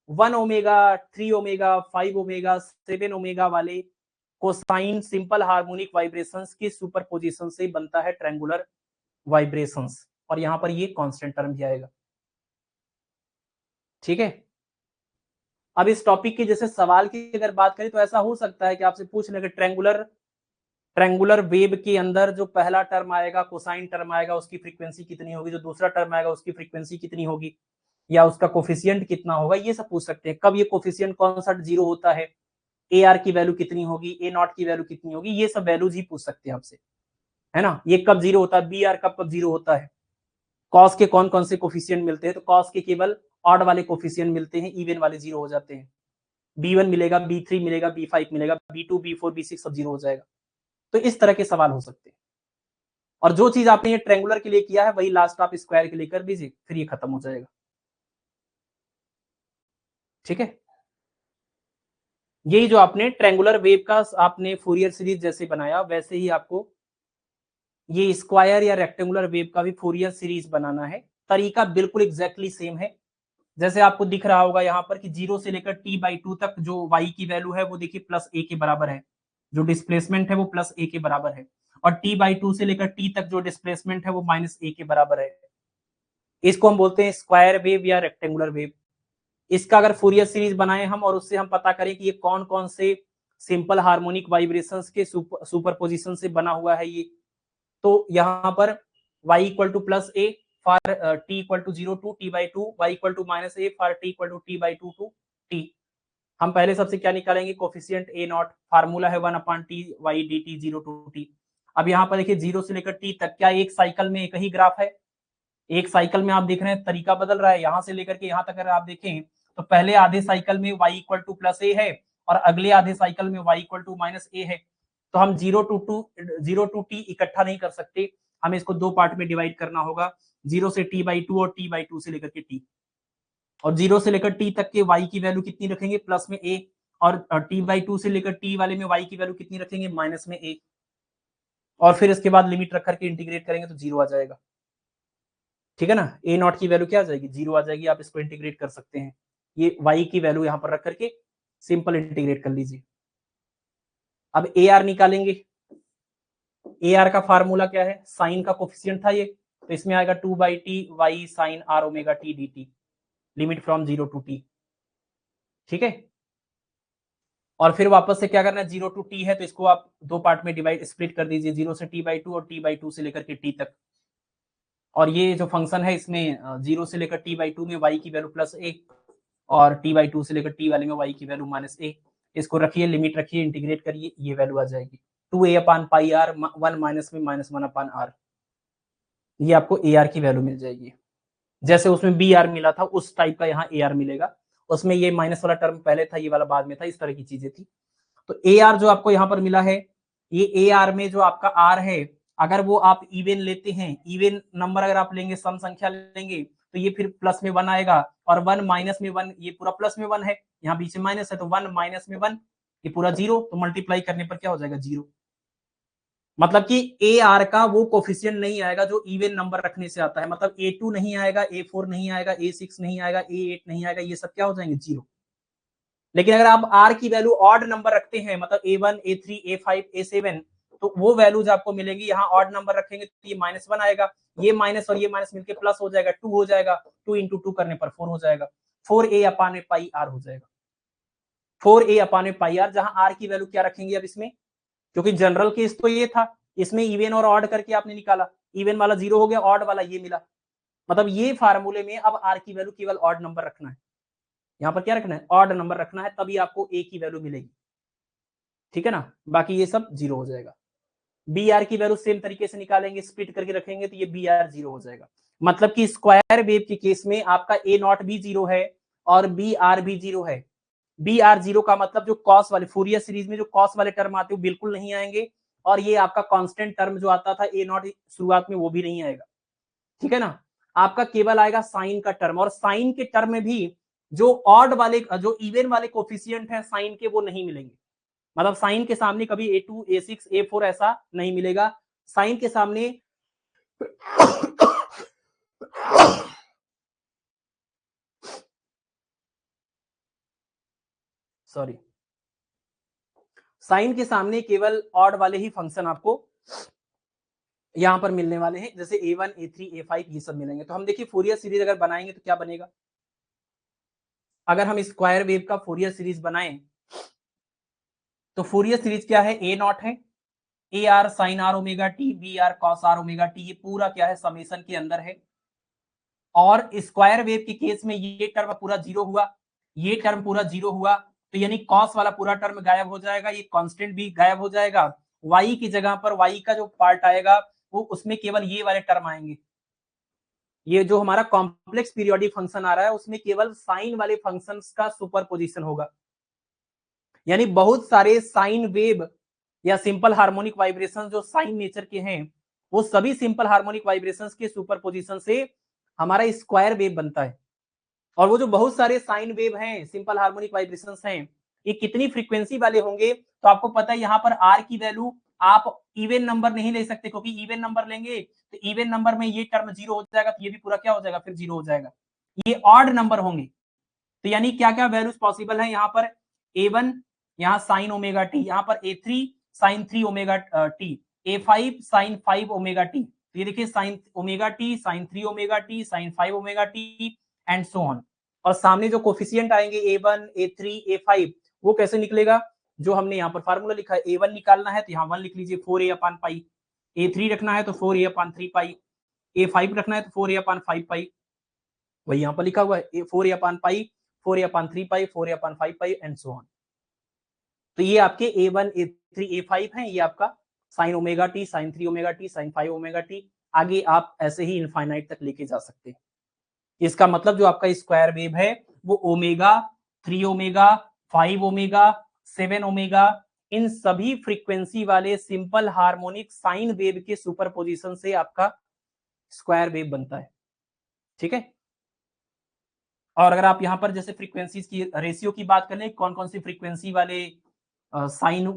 1 ओमेगा, 3 ओमेगा, 5 ओमेगा, 7 ओमेगा वाले कोसाइन सिंपल हार्मोनिक वाइब्रेशंस के सुपरपोजिशन से बनता है ट्रायंगुलर वाइब्रेशंस, और यहाँ पर ये कांस्टेंट टर्म भी आएगा। ठीक है। अब इस टॉपिक की जैसे सवाल की अगर बात करें तो ऐसा हो सकता है कि आपसे पूछ लें कि ट्रायंगुलर वेव के अंदर जो पहला टर्म आएगा, कोसाइन टर्म आएगा, उसकी फ्रीक्वेंसी कितनी होगी, जो दूसरा टर्म आएगा उसकी फ्रीक्वेंसी कितनी होगी, या उसका कोफिशिएंट कितना होगा, ये सब पूछ सकते हैं। कब ये कोफिशिएंट कौन सा जीरो होता है, ए आर की वैल्यू कितनी होगी, ए नॉट की वैल्यू कितनी होगी, ये सब वैल्यूज ही पूछ सकते हैं आपसे, है ना। ये कब जीरो होता है, बी आर कब जीरो होता है, कॉस के कौन कौन से कोफिशिएंट मिलते हैं, तो कॉस के केवल ऑड वाले कोफिशिएंट मिलते हैं, इवन वाले जीरो हो जाते हैं। B1 मिलेगा, B3 मिलेगा, B5 मिलेगा, B2, B4, B6 सब जीरो हो जाएगा। तो इस तरह के सवाल हो सकते हैं। और जो चीज आपने ये ट्रायंगुलर के लिए किया है वही लास्ट आप स्क्वायर के लिए कर दीजिए, फिर ये खत्म हो जाएगा। ठीक है। यही जो आपने ट्रायंगुलर वेव का आपने फूरियर सीरीज जैसे बनाया, वैसे ही आपको ये स्क्वायर या रेक्टेंगुलर वेव का भी फूरियर सीरीज बनाना है। तरीका बिल्कुल एग्जैक्टली सेम है। जैसे आपको दिख रहा होगा यहाँ पर कि 0 से लेकर t/2 तक जो y की वैल्यू है वो देखिए +a के बराबर है, जो डिस्प्लेसमेंट है वो +a के बराबर है, और t/2 से लेकर t तक जो डिस्प्लेसमेंट है वो -a के बराबर है। इसको हम बोलते हैं स्क्वायर वेव या रेक्टेंगुलर वेव। इसका अगर फूरियर सीरीज बनाए हम और उससे हम पता करें कि ये कौन कौन से सिंपल हार्मोनिक वाइब्रेशंस के सुपरपोजिशन से बना हुआ है ये, तो यहाँ पर y equal to +a for t equal to 0 to t/2, y equal to -a for t equal to t/2 to t। हम पहले सबसे क्या निकालेंगे, कोफिशिएंट a नॉट, फार्मूला है 1/t y dt 0 to t। अब यहाँ पर देखिए 0 से लेकर t तक, क्या एक साइकिल में एक ही ग्राफ है, एक साइकिल में आप देख रहे हैं तरीका बदल रहा है। यहाँ से लेकर के यहाँ तक अगर आप देखें तो पहले आधे साइकिल में y इक्वल टू +a है और अगले आधे साइकिल में y इक्वल टू -a है। तो हम 0 टू t इकट्ठा नहीं कर सकते, हमें इसको दो पार्ट में डिवाइड करना होगा, 0 से t/2 और t/2 से लेकर के t। और 0 से लेकर t तक के y की वैल्यू कितनी रखेंगे, प्लस में a, और t/2 से लेकर t वाले में y की वैल्यू कितनी रखेंगे, माइनस में a। और फिर इसके बाद लिमिट रख करके इंटीग्रेट करेंगे तो 0 आ जाएगा। ठीक है ना, a नॉट की वैल्यू क्या आ जाएगी, 0 आ जाएगी। आप इसको इंटीग्रेट कर सकते हैं, ये y की वैल्यू यहाँ पर रख करके सिंपल इंटीग्रेट कर लीजिए। अब ए आर निकालेंगे। ए आर का फार्मूला क्या है, साइन का कोफिशिएंट था ये, तो इसमें आएगा 2/t y sine r omega t dt, limit from 0 to t। ठीक है। और फिर वापस से क्या करना है, 0 टू t है तो इसको आप दो पार्ट में डिवाइड स्प्लिट कर दीजिए, 0 से t/2 और t/2 से लेकर के t तक। और ये जो फंक्शन है इसमें 0 से लेकर t/2 में y की वैल्यू +a और t/2 से लेकर t वाले में y की वैल्यू -a। इसको रखिए, लिमिट रखिए, इंटीग्रेट करिए, ये वैल्यू आ जाएगी 2a/πr 1 माइनस में -1/r। ये आपको ए आर की वैल्यू मिल जाएगी। जैसे उसमें बी आर मिला था उस टाइप का यहाँ ए आर मिलेगा, उसमें ये माइनस वाला टर्म पहले था, ये वाला बाद में था, इस तरह की चीजें थी। तो ए आर जो आपको यहाँ पर मिला है, ये ए आर में जो आपका आर है, अगर वो आप इवन लेते हैं, इवन नंबर अगर आप लेंगे, सम संख्या लेंगे, तो ये फिर प्लस में 1 आएगा, और 1 माइनस में 1, ये पूरा प्लस में 1 है, यहाँ बीच में माइनस है, तो 1 माइनस में 1 ये पूरा 0, तो मल्टीप्लाई करने पर क्या हो जाएगा, 0। मतलब कि ए आर का वो कोफिशिएंट नहीं आएगा जो इवन नंबर रखने से आता है, मतलब A2 नहीं आएगा, A4 नहीं आएगा, A6 नहीं आएगा, A8 नहीं आएगा, ये सब क्या हो जाएंगे, 0। लेकिन अगर आप आर की वैल्यू ऑड नंबर रखते हैं, मतलब A1, A3, A5, A7, तो वो वैल्यूज आपको मिलेंगी। यहाँ ऑड नंबर रखेंगे तो ये -1 आएगा, ये माइनस और ये माइनस मिलकर प्लस हो जाएगा, 2 हो जाएगा, 2 इंटू 2 करने पर 4 हो जाएगा, 4a अपान पाई आर हो जाएगा, 4a अपान पाई आर। जहां आर की वैल्यू क्या रखेंगे अब इसमें, क्योंकि जनरल केस तो ये था, इसमें इवन और ऑड करके आपने निकाला, इवन वाला 0 हो गया, ऑड वाला ये मिला, मतलब ये फार्मूले में अब आर की वैल्यू केवल ऑड नंबर रखना है, यहाँ पर क्या रखना है, ऑड नंबर रखना है, तभी आपको ए की वैल्यू मिलेगी, ठीक है ना, बाकी ये सब 0 हो जाएगा। बी आर की वैल्यू सेम तरीके से निकालेंगे, स्प्लिट करके रखेंगे तो ये बी आर 0 हो जाएगा। मतलब कि स्क्वायर वेव के केस में आपका ए नॉट भी 0 है और बी आर भी 0 है। बी आर 0 का मतलब जो कॉस वाले फूरियर सीरीज में जो कॉस वाले टर्म आते हैं वो बिल्कुल नहीं आएंगे, और ये आपका कांस्टेंट टर्म जो आता था ए नॉट शुरुआत में वो भी नहीं आएगा, ठीक है ना। आपका केवल आएगा साइन का टर्म, और साइन के टर्म में भी जो ऑड वाले जो इवन वाले कोफिशिएंट है साइन के वो नहीं मिलेंगे, मतलब साइन के सामने कभी A2, A6, A4 ऐसा नहीं मिलेगा, साइन के सामने सॉरी, साइन के सामने केवल ऑड वाले ही फंक्शन आपको यहां पर मिलने वाले हैं, जैसे A1, A3, A5 ये सब मिलेंगे। तो हम देखिए फोरियर सीरीज अगर बनाएंगे तो क्या बनेगा, अगर हम स्क्वायर वेव का फोरियर सीरीज बनाएं तो फोरियर सीरीज क्या है, ए नॉट है, a are sine r omega t, b r cos r omega t, ये पूरा क्या है समेशन के अंदर है। और स्क्वायर वेव के केस में ये टर्म पूरा 0 हुआ, ये टर्म पूरा 0 हुआ, तो यानी कॉस वाला पूरा टर्म गायब हो जाएगा, ये कांस्टेंट भी गायब हो जाएगा, y की जगह पर y का जो पार्ट आएगा वो उसमें केवल ये वाले टर्म आएंगे। ये जो हमारा कॉम्प्लेक्स पीरियोडिक फंक्शन आ रहा है उसमें केवल साइन वाले फंक्शंस का सुपरपोजिशन होगा, यानी बहुत सारे साइन वेव या सिंपल हार्मोनिक वाइब्रेशन जो साइन नेचर के हैं वो सभी सिंपल हार्मोनिक वाइब्रेशंस के सुपरपोजिशन से हमारा स्क्वायर वेव बनता है। और वो जो बहुत सारे साइन वेव हैं, सिंपल हार्मोनिक वाइब्रेशंस हैं, ये कितनी फ्रीक्वेंसी वाले होंगे, तो आपको पता है यहाँ पर आर की वैल्यू आप इवन नंबर नहीं ले सकते, क्योंकि इवन नंबर लेंगे तो इवन नंबर में ये टर्म 0 हो जाएगा, तो ये भी पूरा क्या हो जाएगा, फिर 0 हो जाएगा। ये ऑड नंबर होंगे, तो यानी क्या क्या वैल्यूज पॉसिबल है, यहाँ पर A1 यहाँ साइन ओमेगा टी, यहाँ पर A3 sine 3 omega t, A5 sine 5 omega t, तो ये देखिए sine omega T, sine 3 omega T, sine 5 omega t and so on. और सामने जो कोफिशिएंट आएंगे A1, A3, A5 वो कैसे निकलेगा, जो हमने यहाँ पर फार्मूला लिखा है, A1 निकालना है तो यहाँ 1 लिख लीजिए 4a अपान पाई, A3 रखना है तो 4a अपान 3 पाई, A5 रखना है तो 4a अपान 5 पाई, वही यहाँ पर लिखा हुआ है 4a upon pi, 4a upon 3 pi, 4a upon 5 pi and so on. तो ये आपके A1, A3, A5 हैं, ये आपका sine omega T, sine 3 omega T, sine 5 omega t, आगे आप ऐसे ही इनफाइनाइट तक लेके जा सकते हैं। इसका मतलब जो आपका स्क्वायर वेव है वो ओमेगा, 3 ओमेगा, 5 ओमेगा, 7 ओमेगा, इन सभी फ्रीक्वेंसी वाले सिंपल हार्मोनिक साइन वेव के सुपरपोजिशन से आपका स्क्वायर वेव बनता है, ठीक है। और अगर आप यहाँ पर जैसे फ्रीक्वेंसीज की रेशियो की बात करें, कौन कौन सी फ्रीक्वेंसी वाले साइन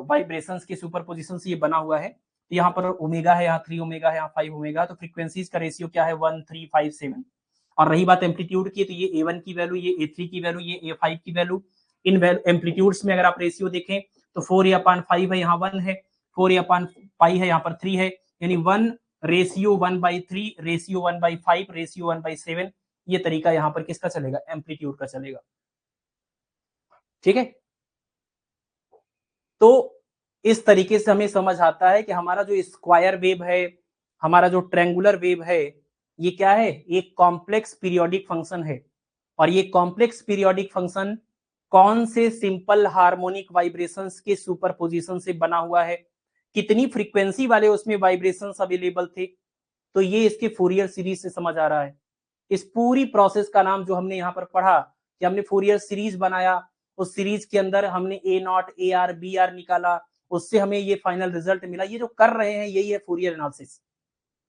वाइब्रेशंस के सुपरपोजिशन से ये बना हुआ है, तो यहाँ पर ओमेगा है, यहाँ 3 ओमेगा है, यहाँ 5 ओमेगा, तो फ्रीक्वेंसीज का रेशियो क्या है 1, 3, 5, 7। और रही बात एम्पलीट्यूड की, तो ये A1 की वैल्यू, ये A3 की वैल्यू, ये A5 की वैल्यू, इन एम्पलीट्यूड्स में अगर आप रेशियो देखें तो 4a अपान 5 है, यहाँ 1 है, 4a अपान पाई है, यहाँ पर 3 है, यानी 1 रेशियो 1/3 रेशियो 1/5 रेशियो 1/7, ये तरीका यहाँ पर किसका चलेगा, एम्पलीट्यूड का चलेगा, ठीक है। तो इस तरीके से हमें समझ आता है कि हमारा जो स्क्वायर वेव है, हमारा जो ट्रायंगुलर वेव है, ये क्या है, एक कॉम्प्लेक्स पीरियोडिक फंक्शन है। और ये कॉम्प्लेक्स पीरियोडिक फंक्शन कौन से सिंपल हार्मोनिक वाइब्रेशंस के सुपरपोजिशन से बना हुआ है, कितनी फ्रीक्वेंसी वाले उसमें वाइब्रेशंस अवेलेबल थे, तो ये इसके फोरियर सीरीज से समझ आ रहा है। इस पूरी प्रोसेस का नाम जो हमने यहाँ पर पढ़ा कि हमने फोरियर सीरीज बनाया, उस सीरीज के अंदर हमने A naught, A R, B R निकाला, उससे हमें ये फाइनल रिजल्ट मिला, ये जो कर रहे हैं यही है फोरियर एनालिसिस।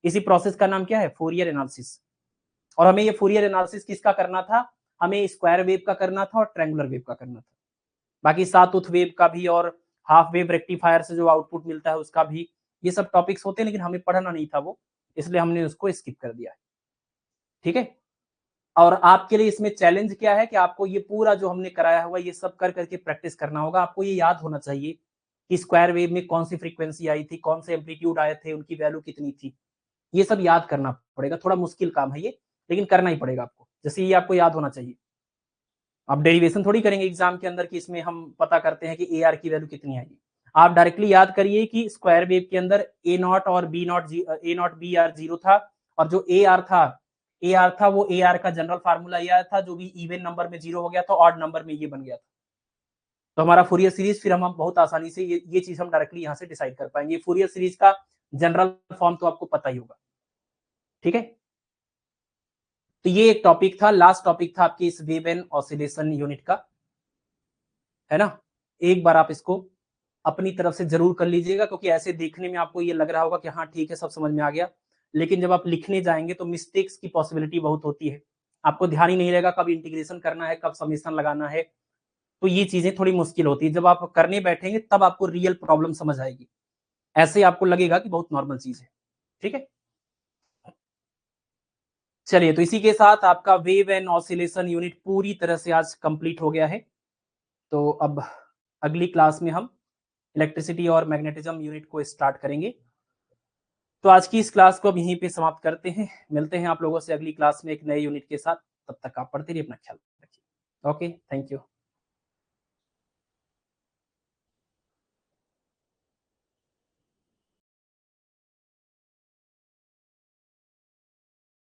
इसी प्रोसेस का नाम क्या है, फोरियर एनालिसिस। और हमें ये फोरियर एनालिसिस किसका करना था, हमें स्क्वायर वेव का करना था और ट्रायंगुलर वेव का करना था। बाकी सातुथ वेव का भी और हाफ वेव रेक्टिफायर से जो आउटपुट मिलता है उसका भी ये सब टॉपिक्स होते हैं, लेकिन हमें पढ़ना नहीं था वो, इसलिए हमने उसको स्किप कर दिया है। ठीक है? और आपके लिए इसमें चैलेंज क्या है कि आपको ये पूरा जो हमने कराया हुआ ये सब कर करके प्रैक्टिस करना होगा। आपको ये याद होना चाहिए कि स्क्वायर वेव में कौन सी फ्रीक्वेंसी आई थी, कौन से एम्पलीट्यूड आए थे, उनकी वैल्यू कितनी थी। ये सब याद करना पड़ेगा। थोड़ा मुश्किल काम है ये, लेकिन करना ही पड़ेगा आपको। जैसे ये आपको याद होना चाहिए। आप डेरिवेशन थोड़ी करेंगे एग्जाम के अंदर कि इसमें हम पता करते हैं कि AR की वैल्यू कितनी आएगी। आप डायरेक्टली याद करिए कि स्क्वायर वेव के अंदर A नॉट और B not A not B R 0 था, और जो AR था वो AR का जनरल फार्मूला ये आया था, जो भी इवन नंबर में 0 हो गया था, ऑड नंबर में ये बन गया था। तो हमारा फूरियर सीरीज फिर हम बहुत आसानी से ये चीज हम डायरेक्टली यहाँ से डिसाइड कर पाएंगे। फूरियर सीरीज का जनरल फॉर्म तो आपको पता ही होगा। ठीक है? तो ये एक टॉपिक था, लास्ट टॉपिक था आपकी इस वेव एंड ऑसिलेशन यूनिट का, है ना? एक बार आप इसको अपनी तरफ से जरूर कर लीजिएगा, क्योंकि ऐसे देखने में आपको ये लग रहा होगा कि हाँ ठीक है, सब समझ में आ गया, लेकिन जब आप लिखने जाएंगे तो मिस्टेक्स की पॉसिबिलिटी बहुत होती है। आपको ध्यान ही नहीं रहेगा कब इंटीग्रेशन करना है, कब समेशन लगाना है, तो ये चीजें थोड़ी मुश्किल होती है। जब आप करने बैठेंगे तब आपको रियल प्रॉब्लम समझ आएगी। ऐसे आपको लगेगा कि बहुत नॉर्मल चीज है। ठीक है? चलिए, तो इसी के साथ आपका वेव एंड ऑसिलेशन यूनिट पूरी तरह से आज कंप्लीट हो गया है। तो अब अगली क्लास में हम इलेक्ट्रिसिटी और मैग्नेटिज्म यूनिट को स्टार्ट करेंगे। तो आज की इस क्लास को अब यहीं पे समाप्त करते हैं। मिलते हैं आप लोगों से अगली क्लास में एक नए यूनिट के साथ। तब तक आप पढ़ते रहिए, अपना ख्याल रखिए। Okay, thank you.